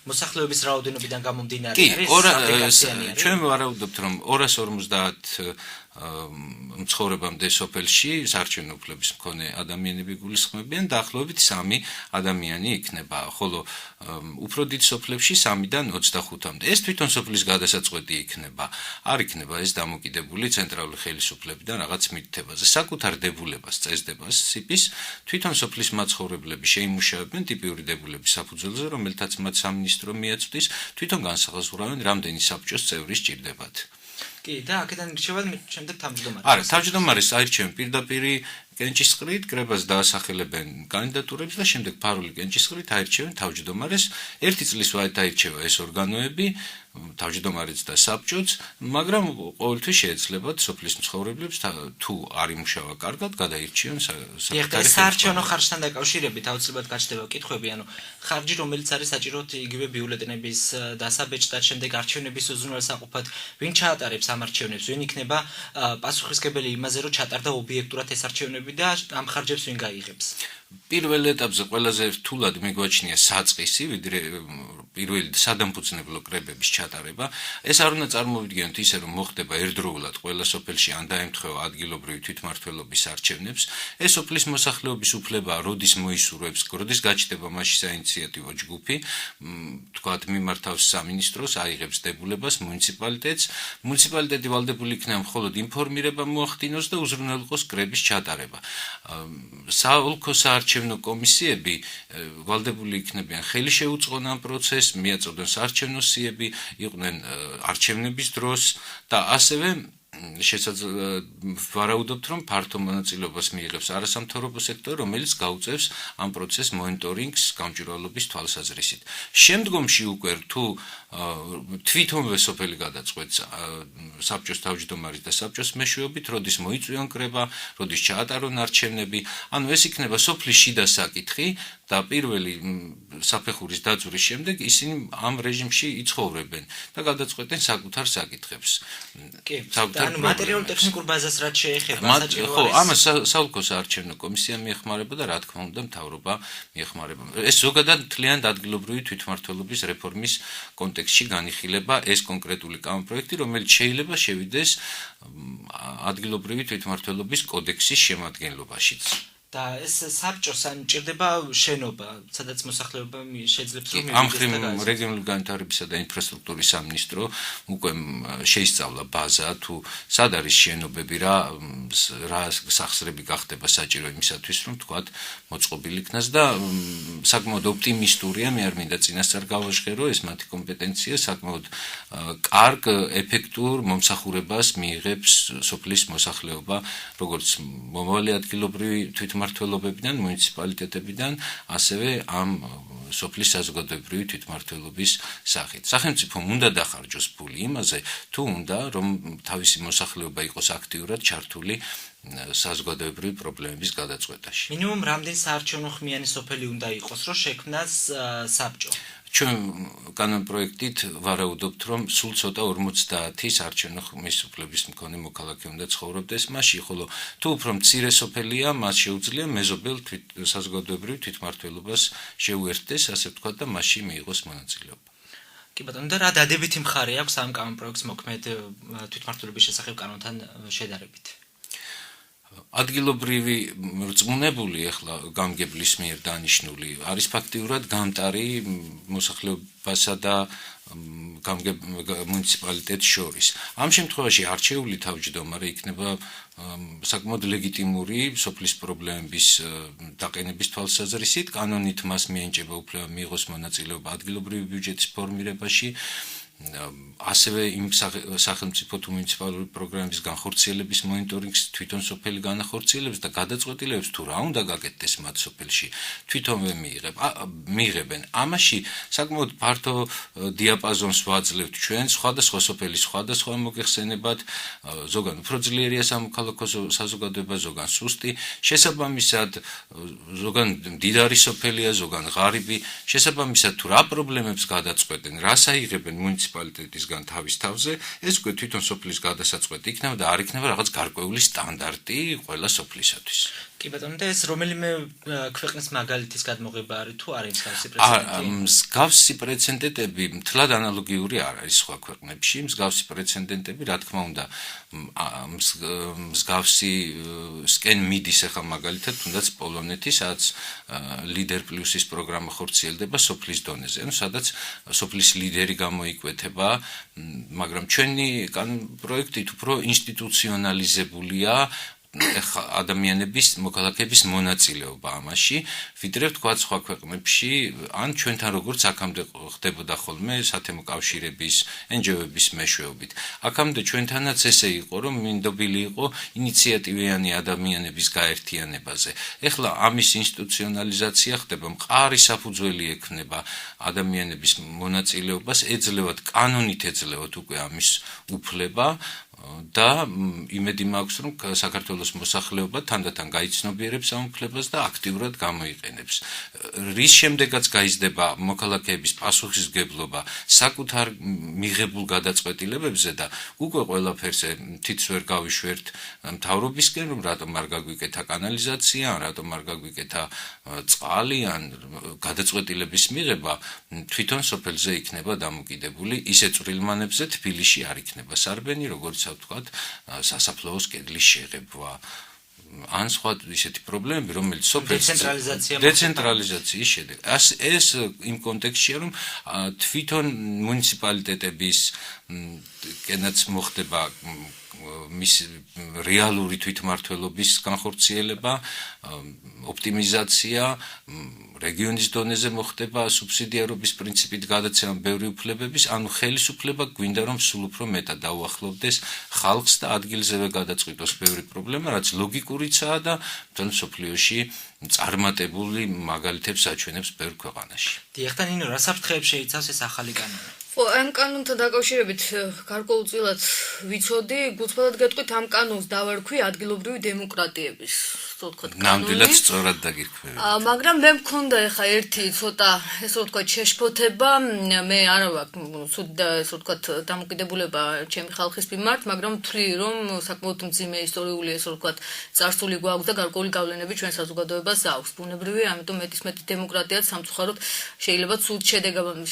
[SPEAKER 2] მოსახლეობის რაოდენობიდან გამომდინარე არის?
[SPEAKER 8] ჩვენ ვარაუდობთ, რომ 250 მცხოვრებამდე სოფელში საარჩევნო უფლების მქონე ადამიანები გულისხმობენ და ახლობით 3 ადამიანი იქნება, ხოლო უფრო დიდ სოფლებში 3-დან 25-მდე. ეს თვითონ სოფლის გადასაწყვეტი იქნება. არ იქნება ეს დამოკიდებული ცენტრალური ხელისუფლებიდან რაღაც მითითებაზე. საკუთარ დებულებას, წესდებას სიპის თვითონ სოფლის მაცხოვრებლები შეიმუშავებენ ტიპიური დებულების საფუძველზე, რომელთაც მათ სამინისტრო მიაწვდის, თვითონ განსახაზღვრავენ, რამდენი საბჭოს წევრი სჭირდებათ.
[SPEAKER 2] კი, და აქედან ირჩევა შემდეგ თავმჯდომარე.
[SPEAKER 8] არა, თავმჯდომარის აირჩევენ პირდაპირი კენჭისყრით, კრებას დაასახელებენ კანდიდატურებს და შემდეგ ფარული კენჭისყრით აირჩევენ თავმჯდომარეს. 1 წლის ვადით აირჩევა ეს ორგანოები, თავმჯდომარეც და საბჭოც, მაგრამ ყოველთვის შეეძლებათ სოფლის მცხოვრებლებს თუ არ იმუშავა კარგად, გადაირჩიონ
[SPEAKER 2] საკუთარი საარჩევნო ხარჯთან დაკავშირებით აუცილებლად გაჩნდება კითხვები, ხარჯი, რომელიც არის საჭიროდ იგივე ბიულეტენების დასაბეჭდად, შემდეგ არჩევნების უზრუნველსაყოფად, ვინ ჩაატარებს ამ არჩევნებს, ვინ იქნება პასუხისმგებელი იმაზე, რომ ჩატარდა ობიექტურად ეს არჩევნები და ამ ხარჯებს ვინ გაიღებს?
[SPEAKER 8] პირველ ეტაპზე ყველაზე რთულად მიგვაჩნია საწყისი, ვიდრე პირველი სადამფუძნებლო კრებების ჩატარება. ეს არ უნდა წარმოვიდგინოთ ისე, რომ მოხდება ერთდროულად ყველა სოფელში ან დაემთხვევა ადგილობრივი თვითმმართველობის არჩევნებს. ეს სოფლის მოსახლეობის უფლებაა, როდის მოისურვებს, როდის გაჩნდება მასში საინიციატივო ჯგუფი, თქვათ მიმართავს სამინისტროს, აიღებს დებულებას მუნიციპალიტეტს. მუნიციპალიტეტი ვალდებული იქნება მხოლოდ ინფორმირება მოახდინოს და უზრუნველყოს კრების ჩატარება. საოლქო საარჩევნო კომისიები ვალდებული იქნებიან ხელი შეუწყონ ამ პროცესს, მიაწოდონ საარჩევნო სიები, იყვნენ არჩევნების დროს და ასევე ვარაუდობთ, რომ ფართო მონაწილეობას მიიღებს არასამთავრობო სექტორი, რომელიც გაუწევს ამ პროცესს მონიტორინგს გამჭვირვალობის თვალსაზრისით. შემდგომში უკვე თუ თვითონვე სოფელი გადაწყვეტს საბჭოს თავმჯდომარის და საბჭოს მეშვეობით, როდის მოიწვიონ კრება, როდის ჩაატარონ არჩევნები, ანუ ეს იქნება სოფლის შიდა საკითხი და პირველი საფეხურის დაძვრის შემდეგ ისინი ამ რეჟიმში იცხოვრებენ და გადაწყვეტენ საკუთარ საკითხებს.
[SPEAKER 2] კი, ანუ მატერიალურ-ტექნიკურ ბაზას რაც შეეხება, საჭირო
[SPEAKER 8] ხო, ამას საოლქო საარჩევნო კომისია მიეხმარება და რა თქმა უნდა მთავრობა მიეხმარება. ეს ზოგადად მთლიანად ადგილობრივი თვითმმართველობის რეფორმის კონტექსტში განიხილება ეს კონკრეტული კანონპროექტი, რომელიც შეიძლება შევიდეს ადგილობრივი თვითმმართველობის კოდექსის შემადგენლობაშიც.
[SPEAKER 2] და ეს საბჭოს ან ჭირდება შენობა, სადაც მოსახლეობა შეძლებს რომ
[SPEAKER 8] ამ ხრივ რეგიონული განვითარებისა და ინფრასტრუქტურის სამინისტრო უკვე შეისწავლა ბაზა თუ სად არის შენობები, რა სახსრები გახდება საჭირო იმისათვის, რომ თქვათ მოწყობილი იქნას და საკმაოდ ოპტიმისტურია, მე არ მინდა წინასწარ გავაჟღერო, ეს მათი კომპეტენცია საკმაოდ კარგ ეფექტურ მომსახურებას მიიღებს სოფლის მოსახლეობა, როგორც მომავალი ადგილობრივი თვითმმართველობებიდან, მუნიციპალიტეტებიდან, ასევე ამ სოფლის საზოგადოებრივი თვითმმართველობის სახით. სახელმწიფომ უნდა დახარჯოს ფული იმაზე, თუ უნდა, რომ თავისი მოსახლეობა იყოს აქტიურად ჩართული საზოგადოებრივი პრობლემების გადაწყვეტაში.
[SPEAKER 2] მინიმუმ რამდენი საარჩევნო ხმიანი სოფელი უნდა იყოს, რომ შექმნას საბჭო?
[SPEAKER 8] ჩვენ კანონპროექტით ვარაუდობთ, რომ სულ ცოტა 50 საარჩევნო ხმის უფლების მქონე მოქალაქე უნდა ცხოვრობდეს მასში, ხოლო თუ უფრო მცირე სოფელია, მას შეუძლია მეზობელ საზოგადოებრივ თვითმმართველობას შეუერთდეს, ასე ვთქვათ, და მასში მიიღოს მონაწილეობა.
[SPEAKER 2] კი ბატონო, და რა დადებითი მხარე აქვს ამ კანონპროექტს მოქმედ თვითმმართველობის შესახებ კანონთან შედარებით?
[SPEAKER 8] ადგილობრივი რწმუნებული ახლა გამგებლის მიერ დანიშნული არის ფაქტიურად გამტარი მოსახლეობასა და მუნიციპალიტეტს შორის. ამ შემთხვევაში არჩეული თავმჯდომარე იქნება საკმაოდ ლეგიტიმური სოფლის პრობლემების დაყენების თვალსაზრისით, კანონით მას მიენიჭება უფლება მიიღოს მონაწილეობა ადგილობრივი ბიუჯეტის ფორმირებაში, ასევე იმ სახელმწიფო თუ მუნიციპალური პროგრამების განხორციელების მონიტორინგს თვითონ სოფელი განახორციელებს და გადაწყვეტილებს თუ რა უნდა გაკეთდეს მათ სოფელში თვითონვე მიიღებენ. ამაში საკმაოდ ფართო დიაპაზონს ვაძლევთ ჩვენ სხვადასხვა სოფელის სხვადასხვა მოგეხსენებათ, ზოგან უფრო ძლიერია სამოქალაქო საზოგადოება, ზოგან სუსტი, შესაბამისად ზოგან მდიდარი სოფელია, ზოგან ღარიბი, შესაბამისად თუ რა პრობლემებს გადაწყვეტენ, რას აიღებენ მუნიციპალიტეტისგან თავის თავზე, ეს უკვე თვითონ სოფლის გადასაწყვეტი იქნება და არ იქნება რაღაც გარკვეული სტანდარტი ყველა სოფლისათვის.
[SPEAKER 2] კი ბატონო, და ეს რომელიმე ქვეყნის მაგალითის გადმოღება არის თუ არა მსგავსი პრეცედენტი?
[SPEAKER 8] მსგავსი პრეცედენტები მთლად ანალოგიური არ არის სხვა ქვეყნებში. მსგავსი პრეცედენტები, რა თქმა უნდა, მსგავსისკენ მიდის ახლა მაგალითად, თუნდაც პოლონეთი, სადაც ლიდერ პლუსის პროგრამა ხორციელდება სოფლის დონეზე, ანუ სადაც სოფლის ლიდერი გამოიკვეთება, მაგრამ ჩვენი პროექტით უფრო ინსტიტუციონალიზებულია ადამიანების, მოქალაქეების მონაწილეობა ამაში, ვიდრე ვთქვათ სხვა ქვეყნებში, ან ჩვენთან როგორც აქამდე ხდებოდა ხოლმე სათემო კავშირების, NGO-ების მეშვეობით. აქამდე ჩვენთანაც ესე იყო, რომ მინდობილი იყო ინიციატივიანი ადამიანების გაერთიანებაზე. ეხლა ამის ინსტიტუციონალიზაცია ხდება, მყარი საფუძველი ექნება ადამიანების მონაწილეობას, კანონით ეძლევათ უკვე ამის უფლება. და იმედი მაქვს, რომ საქართველოს მოსახლეობა თანდათან გაიცნობიერებს ამ უფლებას და აქტიურად გამოიყენებს. რის შემდეგაც გაიზრდება მოქალაქეების პასუხისმგებლობა საკუთარ მიღებულ გადაწყვეტილებებზე და უკვე ყველაფერს თითს ვერ გავიშვერთ მთავრობისკენ, რომ რატომ არ გაგვიკეთა კანალიზაცია, რატომ არ გაგვიკეთა წყალი ან გადაწყვეტილების მიღება თვითონ სოფელზე იქნება დამოკიდებული, ისე წვრილმანებზე თბილისში არ იქნება სარბენი, როგორც ვთქვათ, სასაფლაოს კედლის შეღებვა. ან სხვა ისეთი პრობლემები, რომელიც სოფელს დეცენტრალიზაციის შედეგი. ეს იმ კონტექსტშია, რომ თვითონ მუნიციპალიტეტების კენაც მოხდება მის რეალური თვითმმართველობის განხორციელება, ოპტიმიზაცია, რეგიონის დონეზე მოხდება სუბსიდიარობის პრინციპით გადაცემა ბევრი უფლებების, ანუ ხელისუფლება გვინდა რომ სულ უფრო მეტად დაუახლოვდეს ხალხს და ადგილზევე გადაწყვიტოს ბევრი პრობლემა, რაც ლოგიკურიცაა და მთელ მსოფლიოში წარმატებული მაგალითებს აჩვენებს ბევრ ქვეყანაში.
[SPEAKER 2] დიახ, და ნინო, რა საფრთხეებს შეიცავს ეს ახალი კანონი?
[SPEAKER 3] ამ კანონთან დაკავშირებით გარკვეულწილად ვიცოდი, გულწრფელად გეტყვით, ამ კანონს დავარქვი ადგილობრივი დემოკრატიების, ასე ვთქვათ, კანონი.
[SPEAKER 8] ნამდვილად სწორად დაგირქვევი.
[SPEAKER 3] მაგრამ მე მქონდა ეხა ერთი ცოტა, ასე ვთქვათ, შეშფოთება, მე არა ვაქვს ასე ვთქვათ, დამოკიდებულება ჩემი ხალხის მიმართ, მაგრამ ვთვლი, რომ საკმაოდ მძიმე ისტორიული, ასე ვთქვათ, წარსული გვაქვს და გარკვეული გავლენები ჩვენ საზოგადოებას აქვს. ბუნებრივი, ამიტომ მეტისმეტი დემოკრატიაც სამწუხაროდ შეიძლება ცუდ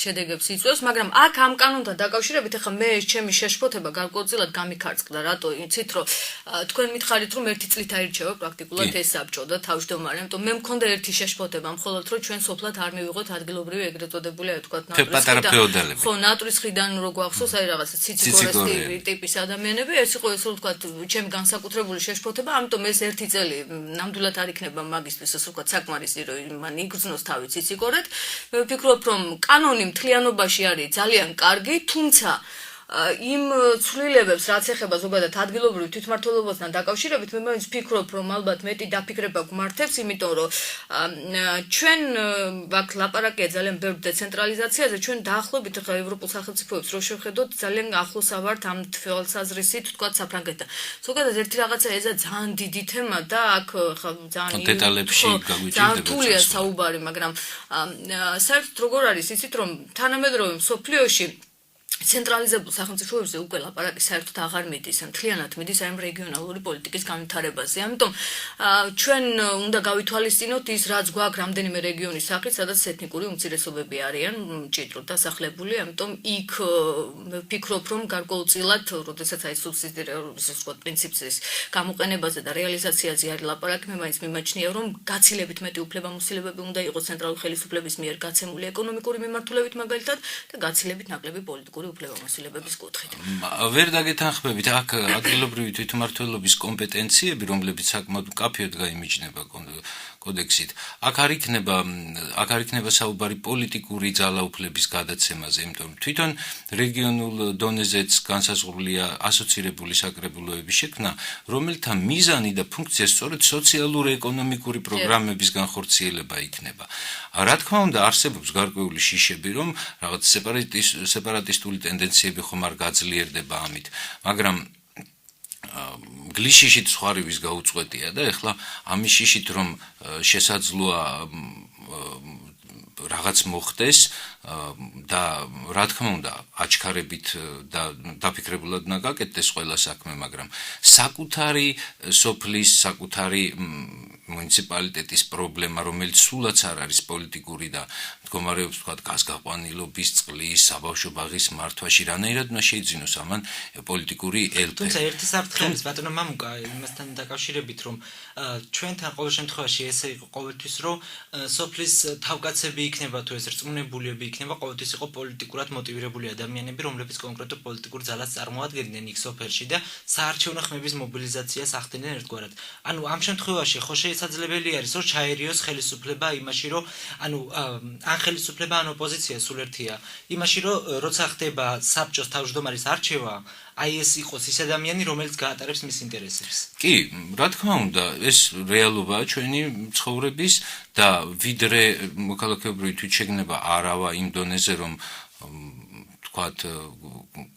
[SPEAKER 3] შედეგებს იწვევს, მაგრამ ამ კანონთან დაკავშირებით ახლა მე ჩემი შეშფოთება გარკვეულწილად გამიქარწყდა, რატო იცით, რომ თქვენ მითხარით, რომ ერთი წლით აირჩევა პრაქტიკულად ეს საბჭო და თავმჯდომარე, ამიტომ მე მქონდა ერთი შეშფოთება, მხოლოდ რომ ჩვენ სოფლად არ მივიღოთ ადგილობრივი ეგრეთ წოდებული, აი თქვა ნატრისხიდან. ხო, ნატრისხიდან რო გვახსოვს, აი რაღაცა ციციკორეს ტიპის ადამიანები, ეს იყო ესე ვთქვათ, ჩემი განსაკუთრებული შეშფოთება, ამიტომ ეს ერთი წელი ნამდვილად არ იქნება მაგისთვის, ასე ვთქვათ, საკმარისი, რომ მან იგრძნოს თავი ციციკორეთ. მე ვფიქრობ, რომ კანონი მთლიანობაში არის ძალიან კარგი, თუმცა იმ ცვლილებებს, რაც ეხება ზოგადად ადგილობრივ თვითმმართველობასთან დაკავშირებით, მე მაინც ვფიქრობ, რომ ალბათ მეტი დაფიქრება გვმართებს, იმიტომ რომ ჩვენ აქ ლაპარაკია ძალიან ბევრ დეცენტრალიზაციაზე, ჩვენ დაახლოებით ახლა ევროპულ სახელმწიფოებს რო შევხედოთ, ძალიან ახლოს ავართ ამ თვალსაზრისით, თქვათ საფრანგეთთან. ზოგადად ერთი რაღაცა ეზა ძალიან დიდი თემა და აქ ძალიან
[SPEAKER 8] დეტალებში
[SPEAKER 3] გაგვიჭირდება. რთულია საუბარი, მაგრამ საერთოდ როგორ არის იცით, რომ თანამედროვე მსოფლიოში ცენტრალიზებულ სახელმწიფოებზე უკვე ლაპარაკი საერთოდ აღარ მიდის, მთლიანად მიდის აი რეგიონალური პოლიტიკის განვითარებაზე. ამიტომ ჩვენ უნდა გავითვალისწინოთ ის, რაც გვაქვს რამდენიმე რეგიონის სახით, სადაც ეთნიკური უმცირესობები არიან მჭიდროდ დასახლებული, ამიტომ იქ ვფიქრობ, რომ გარკვეულწილად, როდესაც აი სუბსიდიარობის პრინციპის გამოყენებაზე და რეალიზაციაზე არის ლაპარაკი, მე მაინც მიმაჩნია, რომ გაცილებით მეტი უფლებამოსილებები უნდა იყოს ცენტრალური ხელისუფლების მიერ გაცემული ეკონომიკური მიმართულებით მაგალითად და გაცილებით ნაკლები პოლიტიკური უფლებამოსილებების კუთხით.
[SPEAKER 8] ვერ დაგეთანხმებით, აქ ადგილობრივი თვითმმართველობის კომპეტენციები, რომლებიც საკმაოდ მკაფიოდ გაიმიჯნება კოდექსით, აქ არ იქნება საუბარი პოლიტიკური ძალაუფლების გადაცემაზე, იმიტომ რომ თვითონ რეგიონულ დონეზეც განსაზღვრულია ასოცირებული საკრებულოების შექმნა, რომელთა მიზანი და ფუნქცია სწორედ სოციალურ-ეკონომიკური პროგრამების განხორციელება იქნება. რა თქმა უნდა, არსებობს გარკვეული შიშები, რომ რაღაც სეპარატისტული ტენდენციები ხომ არ გაძლიერდება ამით, მაგრამ გლიშიშით სხვარივის გაუწყვეტია და ეხლა ამის შიშით რომ შესაძლოა რაღაც მოხდეს და რა თქმა უნდა აჩქარებით და დაფიქრებულად უნდა გაკეთდეს ყველა საქმე, მაგრამ საკუთარი სოფლის, საკუთარი მუნიციპალიტეტის პრობლემა, რომელიც სულაც არ არის პოლიტიკური და მდგომარეობს თქვა გაზგაყვანილობის, წყლის, საბავშვო ბაღის მართვაში, რანაირად უნდა შეიძინოს ამან პოლიტიკური ელფერი.
[SPEAKER 2] თუმცა ერთი საფრთხე არის ბატონო მამუკა, იმასთან დაკავშირებით, რომ ჩვენთან ყოველ შემთხვევაში ესე იყო ყოველთვის, რომ სოფლის თავკაცები იქნება თუ ეს რწმუნებულიები იქნება, ყოველთვის იყო პოლიტიკურად მოტივირებული ადამიანები, რომლებიც კონკრეტულ პოლიტიკურ ძალას წარმოადგენდნენ იქ სოფელში და საარჩევნო ხმების მობილიზაციას ახდენენ ერთგვარად. ანუ ამ შემთხვევაში ხო შესაძლებელი არის, რომ ჩაერიოს ხელისუფლება იმაში, რომ ან ხელისუფლება ან ოპოზიცია სულ ერთია. იმაში, რომ როცა ხდება საბჭოს თავმჯდომარის არჩევა, აი ეს იყოს ის ადამიანი, რომელიც გაატარებს მის ინტერესებს.
[SPEAKER 8] კი, რა თქმა უნდა, ეს რეალობაა ჩვენი ცხოვრების და ვიდრე მოქალაქეობრივი თვითშეგნება არავა იმ დონეზე, რომ ვთქვათ,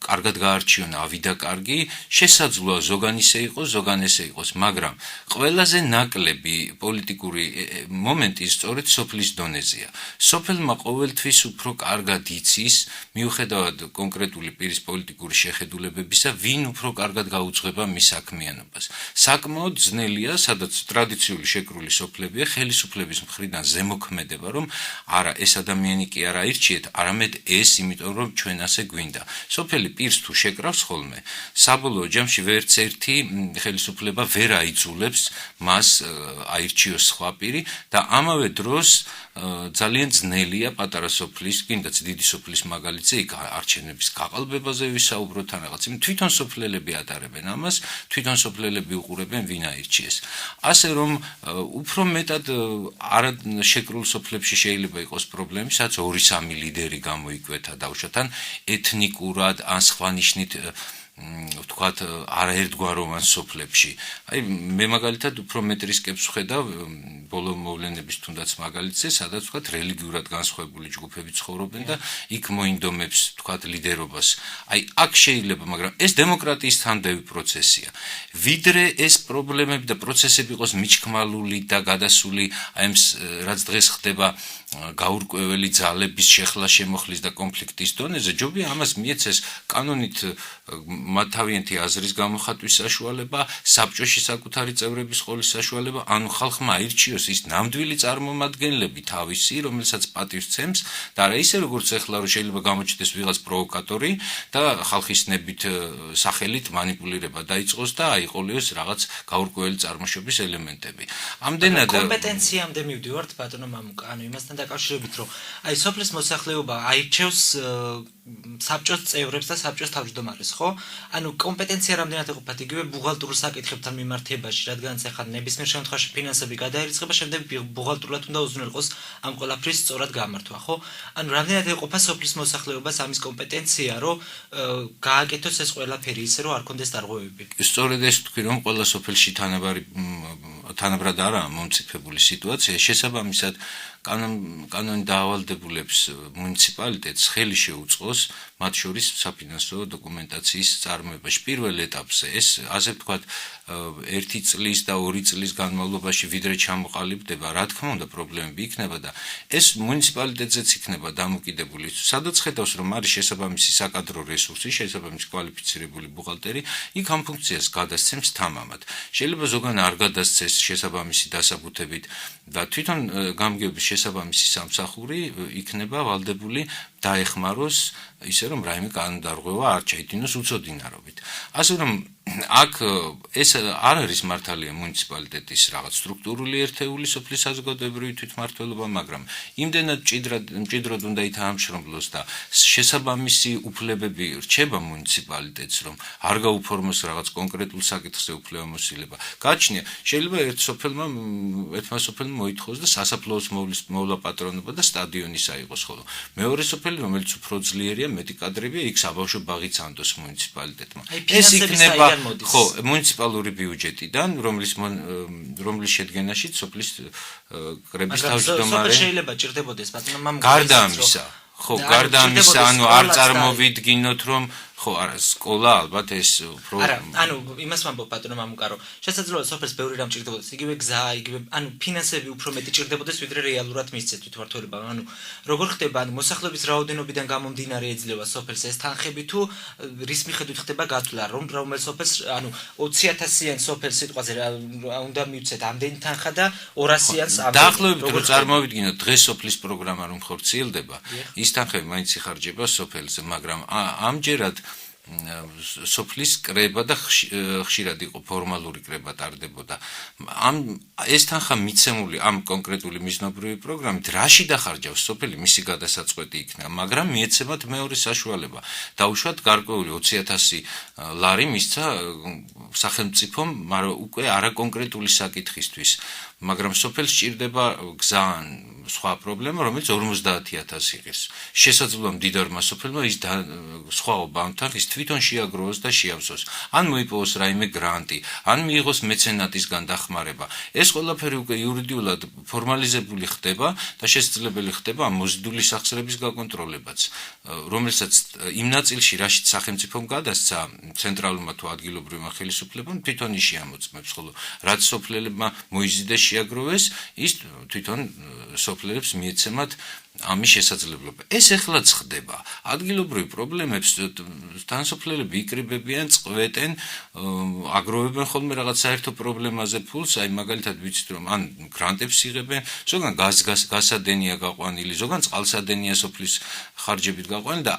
[SPEAKER 8] კარგად გაარჩიონ, ავიდა კარგი, შესაძლოა ზოგან ისე იყოს, ზოგან ესე იყოს, მაგრამ ყველაზე ნაკლები პოლიტიკური მომენტი სწორედ სოფლის დონეზეა. სოფელმა ყოველთვის უფრო კარგად იცის, მიუხედავად კონკრეტული პირის პოლიტიკური შეხედულებებისა, ვინ უფრო კარგად გაუძღვება მის საქმიანობას. საკმაოდ ძნელია, სადაც ტრადიციული შეკრული სოფლებია, ხელისუფლების მხრიდან ზემოქმედება, რომ არა ეს ადამიანი კი არ აირჩიეთ, არამედ ეს, იმიტომ რომ ჩვენ ასე გვინდა. სოფელი პირს თუ შეკრავს ხოლმე, საბოლოო ჯამში ვერც ერთი ხელისუფლება ვერ აიძულებს მას აირჩიოს სხვა პირი და ამავე დროს ძალიან ძნელია პატარა სოფლის, კიდაც დიდი სოფლის მაგალითზე იქ არჩევნების გაყალბებაზე ვისაუბროთ ან რაღაც. თვითონ სოფლელები ატარებენ ამას, თვითონ სოფლელები უყურებენ ვინ აირჩიეს. ასე რომ უფრო მეტად არა შეკრულ სოფლებში შეიძლება იყოს პრობლემი, სადაც 2-3 ლიდერი გამოიკვეთა დაუშვათ ან ეთნიკურად ან სხვა ნიშნით ვთქვათ არაერთგვაროვან სოფლებში. აი მე მაგალითად უფრო მეტ რისკებს ვხედავ ბოლო მოვლენების თუნდაც მაგალითზე, სადაც ვთქვათ რელიგიურად განსხვავებული ჯგუფები ცხოვრობენ და იქ მოინდომებს ვთქვათ ლიდერობას. აი აქ შეიძლება, მაგრამ ეს დემოკრატიის თანდევი პროცესია. ვიდრე ეს პრობლემები და პროცესები იყოს მიჩქმალული და გადასული აი რაც დღეს ხდება გაურკვეველი ძალების შეხლა შემოხლის და კონფლიქტის დონეზე, ჯობია ამას მიეცეს კანონით თავიანთი აზრის გამოხატვის საშუალება, საბჭოში საკუთარი წევრების ყოლის საშუალება, ანუ ხალხმა აირჩიოს ის ნამდვილი წარმომადგენლები თავისი, რომელსაც პატივს ცემს და არა ისე როგორც ეხლა რომ შეიძლება გამოჩნდეს ვიღაც პროვოკატორი და ხალხის ნებით სახელით манипуლირება დაიწყოს და აიყოლიოს რაღაც გაურკვეველი წარმოშობის ელემენტები. ამდენად
[SPEAKER 2] კომპეტენციამდე მივდივართ ბატონო მამუკა, ანუ იმასთან დაკავშირებით რომ აი სოფლის მოსახლეობა აირჩევს საბჭოს წევრებს და საბჭოს თავმჯდომარეს, ხო? ანუ კომპეტენცია რამდენად ეყოფათ იგივე ბუღალტრულ საკითხებთან მიმართებაში, რადგანაც ახლა ნებისმიერ შემთხვევაში ფინანსები გადაირიცხება, შემდეგ ბუღალტრულად უნდა უზრუნველყოს ამ ყველაფრის სწორად გამართვა, ხო? ანუ რამდენად ეყოფა სოფლის მოსახლეობას ამის კომპეტენცია, რომ გააკეთოს ეს ყველაფერი ისე, რომ არ კონდეს დარღვევები.
[SPEAKER 8] სწორედ ეს თქვი, რომ ყველა სოფელში თანაბრად არაა მომწიფებული სიტუაცია, შესაბამისად კანონი დაავალდებულებს მუნიციპალიტეტს ხელი შეუწყოს მათ შორის საფინანსო დოკუმენტაციის წარმოებაში. პირველ ეტაპზე ეს ასე ვთქვათ 1 წლის და 2 წლის განმავლობაში ვიდრე ჩამოყალიბდება, რა თქმა უნდა პრობლემები იქნება და ეს მუნიციპალიტეტზეც იქნება დამოკიდებული. სადაც ხედავს რომ არის შესაბამისი საკადრო რესურსი, შესაბამისი კვალიფიცირებული ბუღალტერი, იქ ამ ფუნქციას გადასცემს თამამად. შეიძლება ზოგან არ გადასცეს შესაბამისი დასაბუთებით და თვითონ გამგეობის შესაბამისი სამსახური იქნება ვალდებული დაეხმაროს ისე რომ რაიმე კანონდარღვევა არ ჩაიდინოს უცოდინარობით. ასე რომ აქ ეს არ არის მართალია მუნიციპალიტეტის რაღაც სტრუქტურული ერთეული სოფლის საზოგადოებრივი თვითმმართველობა, მაგრამ იმდენად მჭიდროდ უნდა ითამამშრომლოს და შესაბამისი უფლებები რჩება მუნიციპალიტეტს, რომ არ გაუფორმოს რაღაც კონკრეტულ საკითხზე უფლებამოსილება. გააჩნია, შეიძლება ერთმა სოფელმა მოითხოვოს და სასაფლაოს მოვლა პატრონობა და სტადიონის აიღოს, ხოლო მეორე სოფელი, რომელიც უფრო ძლიერია, მეტი კადრებია, იქ საბავშვო ბაღიც ანდოს მუნიციპალიტეტმა.
[SPEAKER 2] ეს იქნება
[SPEAKER 8] ხო, მუნიციპალური ბიუჯეტიდან, რომლის შედგენაში სოფლის კრების თავმჯდომარე
[SPEAKER 2] შეიძლება ჭირდებოდეს ბატონო მამუკა.
[SPEAKER 8] გარდა ამისა, ხო, გარდა ამისა, ანუ არ წარმოვიდგინოთ, რომ ხო, არა, სკოლა ალბათ ეს უფრო
[SPEAKER 2] არა, ანუ იმას ვამბობ ბატონო მამუკა, რომ შესაძლოა სოფელს ბევრი რამ ჭირდებოდეს, იგივე გზა, იგივე, ანუ ფინანსები უფრო მეტი ჭირდებოდეს, ვიდრე რეალურად მისცეთ თვითმმართველობა. ანუ როგორ ხდება, ანუ მოსახლეობის რაოდენობიდან გამომდინარე ეძლევა სოფელს ეს თანხები თუ რის მიხედვით ხდება გათვლა, რომელ სოფელს, ანუ 20,000-იან სოფელს სიტყვაზე უნდა მივცეთ ამდენი თანხა და 200-იანს ამდენი.
[SPEAKER 8] დაახლოებით რო წარმოვიდგინოთ, დღეს სოფლის პროგრამა რომ ხორციელდება, ის თანხები მაინც იხარჯება სოფელზე, მაგრამ ამჯერად სოფლის კრება და ხშირად იყო ფორმალური კრება ტარდებოდა. ეს თანხა მიცემული ამ კონკრეტული მიზნობრივი პროგრამით რაში დახარჯავს სოფელი, მისი გადასაწყვეტი იქნება, მაგრამ მიეცემათ მეორე საშუალება. დაუშვათ გარკვეული 20,000 ლარი მისცა სახელმწიფომ, მაგრამ უკვე არაკონკრეტული საკითხისთვის. მაგრამ სოფელს სჭირდება გზან სხვა პრობლემა, რომელიც 50,000 იღებს. შესაძლოა მდიდარმა სოფელმა ის სხვაობა ამთან ის თვითონ შეაგროვოს და შეავსოს. ან მოიპოვოს რაიმე გრანტი, ან მიიღოს მეცენატისგან დახმარება. ეს ყველაფერი უკვე იურიდიულად ფორმალიზებული ხდება და შესაძლებელი ხდება ამ მოზიდული სახსრების გაკონტროლებაც, რომელსაც იმ ნაწილში, რაშიც სახელმწიფომ გადასცა ცენტრალურმა თუ ადგილობრივმა ხელისუფლებამ თვითონ ის შეამოწმებს, ხოლო რაც სოფლელებმა მოიზიდეს შეაგროვეს, ის თვითონ სოფლებს მიეცემათ ამის შესაძლებლობა. ეს ეხლაც ხდება. ადგილობრივ პრობლემებს თანსოფლელები იკრიბებიან, წყვეტენ, აგროვებენ ხოლმე რაღაც საერთო პრობლემაზე ფულს, აი მაგალითად ვიცით რომ ან გრანტებს იღებენ, ზოგან გასადენია გაყვანილი, ზოგან წყალსადენია სოფლის ხარჯებით გაყვანილი და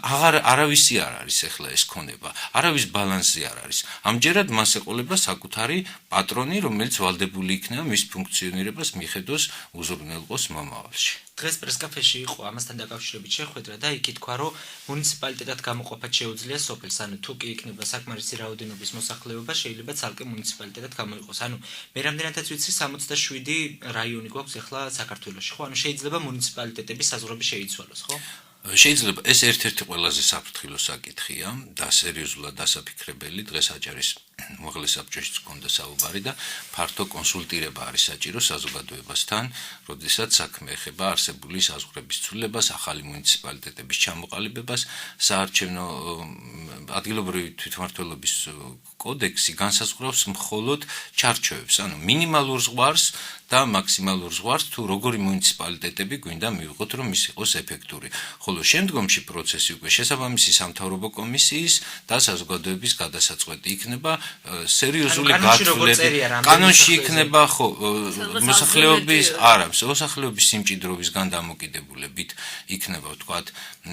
[SPEAKER 8] არავისი არ არის ეხლა ეს ქონება. არავის ბალანსი არ არის. ამჯერად მას ეყოლება საკუთარი პატრონი, რომელიც ვალდებული იქნება მის ფუნქციონირებას მიხედოს უზრუნველყოს მომავალში.
[SPEAKER 2] დღეს პრესკაფეში იყო ამასთან დაკავშირებით შეხვედრა და იქ ითქვა, რომ მუნიციპალიტეტად გამოყოფად შეუძლია სოფელს, ანუ თუ კი იქნება საკმარისი რაოდენობის მოსახლეობა, შეიძლება ცალკე მუნიციპალიტეტად გამოიყოს. ანუ მე რამდენადაც ვიცი 67 რაიონი გვაქვს ახლა საქართველოში, ხო? ანუ შეიძლება მუნიციპალიტეტების საზღვრები შეიცვალოს, ხო?
[SPEAKER 8] შეიძლება ეს ერთ-ერთი ყველაზე საფრთხილო საკითხია და სერიოზულად დასაფიქრებელი. დღეს აჭარის უაღლეს საბჭოშიც გქონდა საუბარი და ფართო კონსულტირება არის საჭირო საზოგადოებასთან, როდესაც საქმე ეხება არსებული საზღვრების ცვლილებას, ახალი მუნიციპალიტეტების ჩამოყალიბებას, საარჩევნო ადგილობრივი თვითმმართველობის კოდექსი განსაზღვრავს მხოლოდ ჩარჩოებს, ანუ მინიმალურ ზღვარს და მაქსიმალურ ზღვარს თუ როგორი მუნიციპალიტეტები გვინდა მივიღოთ, რომ ის იყოს ეფექტური. ხოლო შემდგომში პროცესი უკვე შესაბამისი სამთავრობო კომისიის და საზოგადოების გადასაწყვეტი იქნება სერიოზული გათვლები. კანონში იქნება ხო მოსახლეობის მოსახლეობის სიმჭიდროვისგან დამოკიდებულებით იქნება ვთქვათ,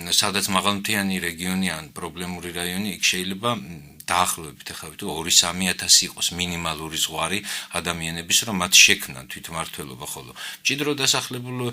[SPEAKER 8] სადაც მაღალმთიანი რეგიონი ან პრობლემური რაიონი, იქ შეიძლება დაახლოებით ახლა ვიტყვი 2-3 იყოს მინიმალური ზღვარი ადამიანების, რომ მათ შექმნან თვითმმართველობა, ხოლო მჭიდრო დასახლებულ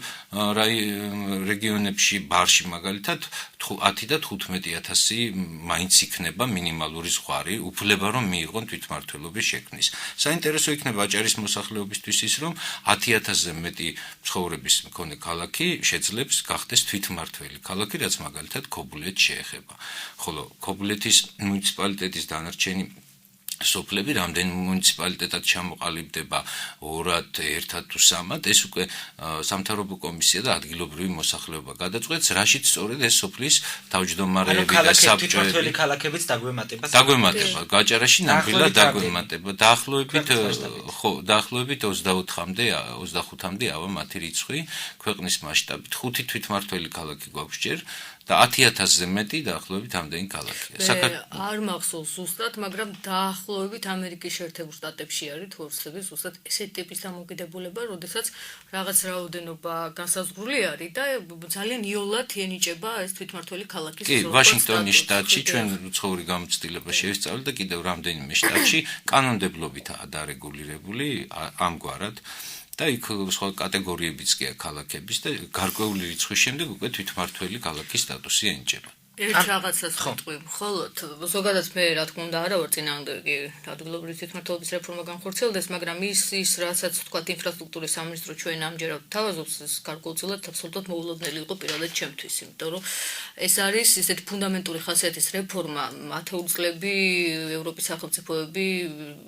[SPEAKER 8] რეგიონებში, ბარში მაგალითად 10 და 15,000 მაინც იქნება მინიმალური ზღვარი, უფლება რომ მიიღონ თვითმმართველობის შექმნის. საინტერესო იქნება აჭარის მოსახლეობისთვის ის, რომ 10,000-ზე მეტი ცხოვრების მქონე ქალაქი შეძლებს გახდეს თვითმმართველი ქალაქი, რაც მაგალითად ქობულეთს შეეხება. ხოლო ქობულეთის მუნიციპალიტეტის დანარჩენი სოფლები რამდენი მუნიციპალიტეტად ჩამოყალიბდება 2-ად, 1-ად თუ 3-ად, ეს უკვე სამთავრობო კომისია და ადგილობრივი მოსახლეობა გადაწყვეტს, რაშიც სწორედ ეს სოფლის თავმჯდომარეები და საბჭოები
[SPEAKER 2] ქალაქებიც დაგვემატება.
[SPEAKER 8] დაგვემატება, გაჭარაში ნამდვილად დაგვემატება. დაახლოებით 24-მდე, 25-მდე ავა მათი რიცხვი ქვეყნის მასშტაბით. 5 თვითმმართველი ქალაქი გვაქვს ჯერ და 10,000-ზე მეტი დაახლოებით ამდენი ქალაქია.
[SPEAKER 3] არ მახსოვს ზუსტად, მაგრამ დაახლოებით ამერიკის შეერთებულ შტატებში არის თორცლების ზუსტად ესეთი ტიპის დამოკიდებულება, როდესაც რაღაც რაოდენობა განსაზღვრული არის და ძალიან იოლად ენიჭება ეს თვითმმართველი ქალაქის
[SPEAKER 8] კი, ვაშინგტონის შტატში ჩვენ უცხოური გამოცდილება შევისწავლეთ და კიდევ რამდენიმე შტატში კანონმდებლობითაა დარეგულირებული ამგვარად. და იქ სხვა კატეგორიებიც კი აქვს ქალაქების და გარკვეული რიცხვის შემდეგ უკვე თვითმმართველი ქალაქის სტატუსი ენიჭება.
[SPEAKER 3] ერთ რაღაცას ვიტყვი, მხოლოდ ზოგადად მე რა თქმა უნდა არა ვარ წინააღმდეგი ადგილობრივი თვითმმართველობის რეფორმა განხორციელდეს, მაგრამ ის რასაც ვთქვათ ინფრასტრუქტურის სამინისტრო ჩვენ ამჯერად თავაზობს, ეს გარკვეულწილად აბსოლუტურად მოულოდნელი იყო პირადად ჩემთვის, იმიტომ რომ ეს არის ისეთი ფუნდამენტური ხასიათის რეფორმა, ათეული წლები ევროპის სახელმწიფოები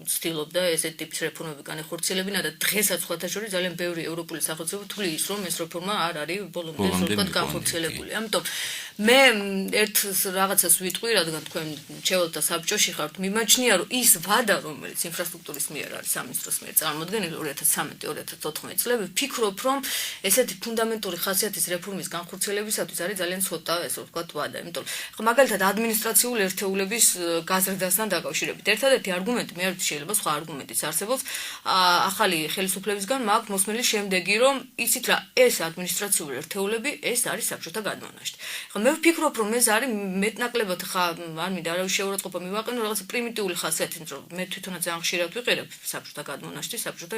[SPEAKER 3] ცდილობდა ესეთი ტიპის რეფორმები განეხორციელებინა და დღესაც სხვათა შორის ძალიან ბევრი ევროპული სახელმწიფო თვლის, რომ ეს რეფორმა არ არის ბოლომდე განხორციელებული. ამიტომ მე ერთ რაღაცას ვიტყვი, რადგან თქვენ ჩევალთა საბჭოში ხართ, მიმაჩნია, რომ ის ვადა, რომელიც ინფრასტრუქტურის მიერ არის სამინისტროს მიერ წარმოქმნილი 2013-2014 წლები, ვფიქრობ, რომ ესეთი ფუნდამენტური ხასიათის რეფორმის განხორციელებისათვის არის ძალიან ცოტა, ესე ვთქვათ, ვადა. იმიტომ რომ მაგალითად ადმინისტრაციული ერთეულების გაზრდასთან დაკავშირებით. ერთადერთი არგუმენტი, მე არ ვიცი, შეიძლება სხვა არგუმენტიც არსებობს, ახალი ხელისუფლებისგან მაქვს მოსმენილი შემდეგი, რომ იცით რა, ეს ადმინისტრაციული ერთეულები, ეს არის საბჭოთა გადმონაშთი. მე ვფიქრობ, რომ ეს არის მეტნაკლებად ხა არ მინდა არავის შეურაცხყოფა მივაყენო, რაღაცა პრიმიტიული ხასიათით, რომ მე თვითონაც ძალიან ხშირად ვიყერებ საბჭოთა გადმონაშთი, საბჭოთა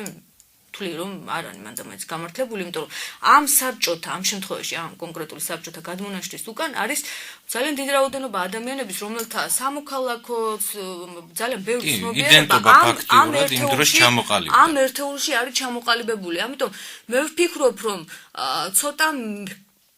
[SPEAKER 3] თვლი რომ არ არის მანდამაინც გამართლებული, იმიტომ რომ ამ საბჭოთა, ამ შემთხვევაში ამ კონკრეტული საბჭოთა გადმონაშთის უკან არის ძალიან დიდი რაოდენობა ადამიანების, რომელთა სამოქალაქოც ძალიან ბევრი ცნობიერება ამ ერთეულში არის ჩამოყალიბებული. ამიტომ მე ვფიქრობ, რომ ცოტა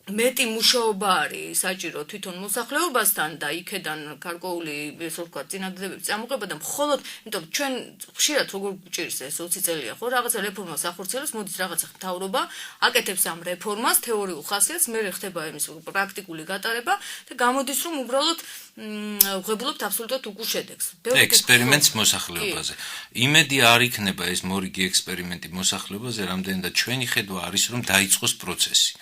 [SPEAKER 3] მეტი მუშაობა არის საჭირო თვითონ მოსახლეობასთან და იქედან გარკვეული ესე ვთქვათ წინადადებების წამოყება და მხოლოდ, იმიტომ რომ ჩვენ ხშირად როგორ გვჭირს ეს 20 წელია ხო რაღაცა რეფორმას ახორციელებს, მოდის რაღაცა მთავრობა აკეთებს ამ რეფორმას თეორიულ ხასიათს, მე ხდება იმის პრაქტიკული გატარება და გამოდის რომ უბრალოდ ვღებულობთ აბსოლუტურად უკულ შედეგს.
[SPEAKER 8] ექსპერიმენტს მოსახლეობაზე. იმედი არ იქნება ეს მორიგი ექსპერიმენტი მოსახლეობაზე, რამდენადაც ჩვენი ხედვა არის რომ დაიწყოს პროცესი.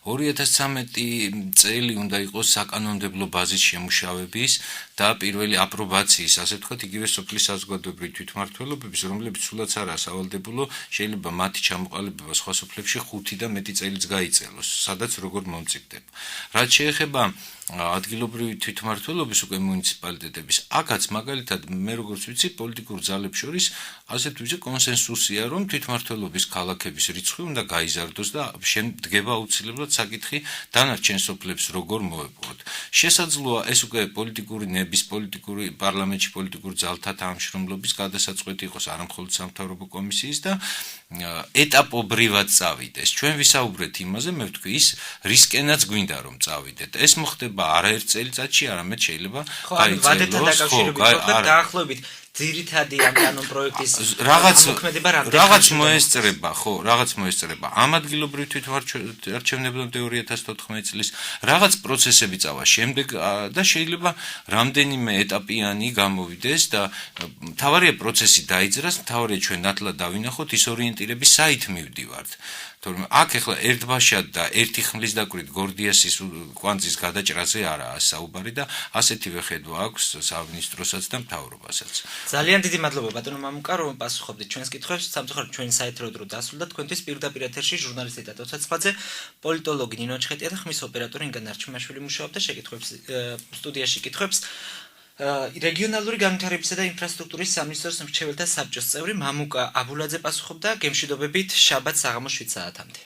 [SPEAKER 8] 2013 წელი უნდა იყოს საკანონმდებლო ბაზის შემუშავების და პირველი აპრობაციის, ასე ვთქვათ, იგივე სოფლის საზოგადოებრივი თვითმმართველობების, რომლებიც სულაც არაა სავალდებულო, შეიძლება მათი ჩამოყალიბება სხვა სოფლებში 5 და მეტი წელიც გაიწელოს, სადაც როგორ მომწიფდება. რაც შეეხება ადგილობრივი თვითმმართველობის უკვე მუნიციპალიტეტების, აქაც მაგალითად მე როგორც ვიცი, პოლიტიკურ ძალებს შორის ასეთ ვიცი კონსენსუსია, რომ თვითმმართველობის ქალაქების რიცხვი უნდა გაიზარდოს და დგება აუცილებლად საკითხი დანარჩენ სოფლებს როგორ მოეპოვოთ. შესაძლოა ეს უკვე პოლიტიკური ნების, პოლიტიკური პარლამენტში პოლიტიკური ძალთა თანამშრომლობის გადასაწყვეტი იყოს არა მხოლოდ სამთავრობო კომისიის და ეტაპობრივად წავიდეს. ჩვენ ვისაუბრეთ იმაზე, მე ვთქვი, ის რისკენაც გვინდა რომ წავიდეთ. ეს მოხდება არა ერთ წელიწადში, არამედ შეიძლება
[SPEAKER 2] დაახლოებით ძირითადი ამ კანონ პროექტის
[SPEAKER 8] მოქმედება რაღაც მოესწრება, ხო, რაღაც მოესწრება. ამ ადგილობრივ თვითმარჩევნებლამდე 2014 წლის რაღაც პროცესები წავა შემდეგ და შეიძლება რამდენიმე ეტაპიანი გამოვიდეს და მთავარია პროცესი დაიძრას, მთავარია ჩვენ ნათლად დავინახოთ ის ორიენტირები საით მივდივართ. თორემ აქ ახლა ერთბაშად და ერთი ხმლის დაკვირით გორდიასის კვანძის გადაჭრაზე არაა საუბარი და ასეთივე ხედვა აქვს სამინისტროსაც და მთავრობასაც.
[SPEAKER 2] ძალიან დიდი მადლობა ბატონო მამუკა, რომ პასუხობდით ჩვენს კითხვებს. სამწუხაროდ ჩვენი საეთერო დრო დასრულდა. თქვენთვის პირდაპირ ეთერში ჟურნალისტი ტატო ცეცხლაძე, პოლიტოლოგი ნინო ჩხეტია და ხმის ოპერატორი ინგა ნარჩიმაშვილი მუშაობდა შეკითხვებს სტუდიაში კითხვებს. რეგიონალური განვითარებისა და ინფრასტრუქტურის სამინისტროს მრჩეველთა საბჭოს წევრი მამუკა აბულაძე პასუხობდა. გემშვიდობებით, შაბათს საღამოს 7 საათამდე.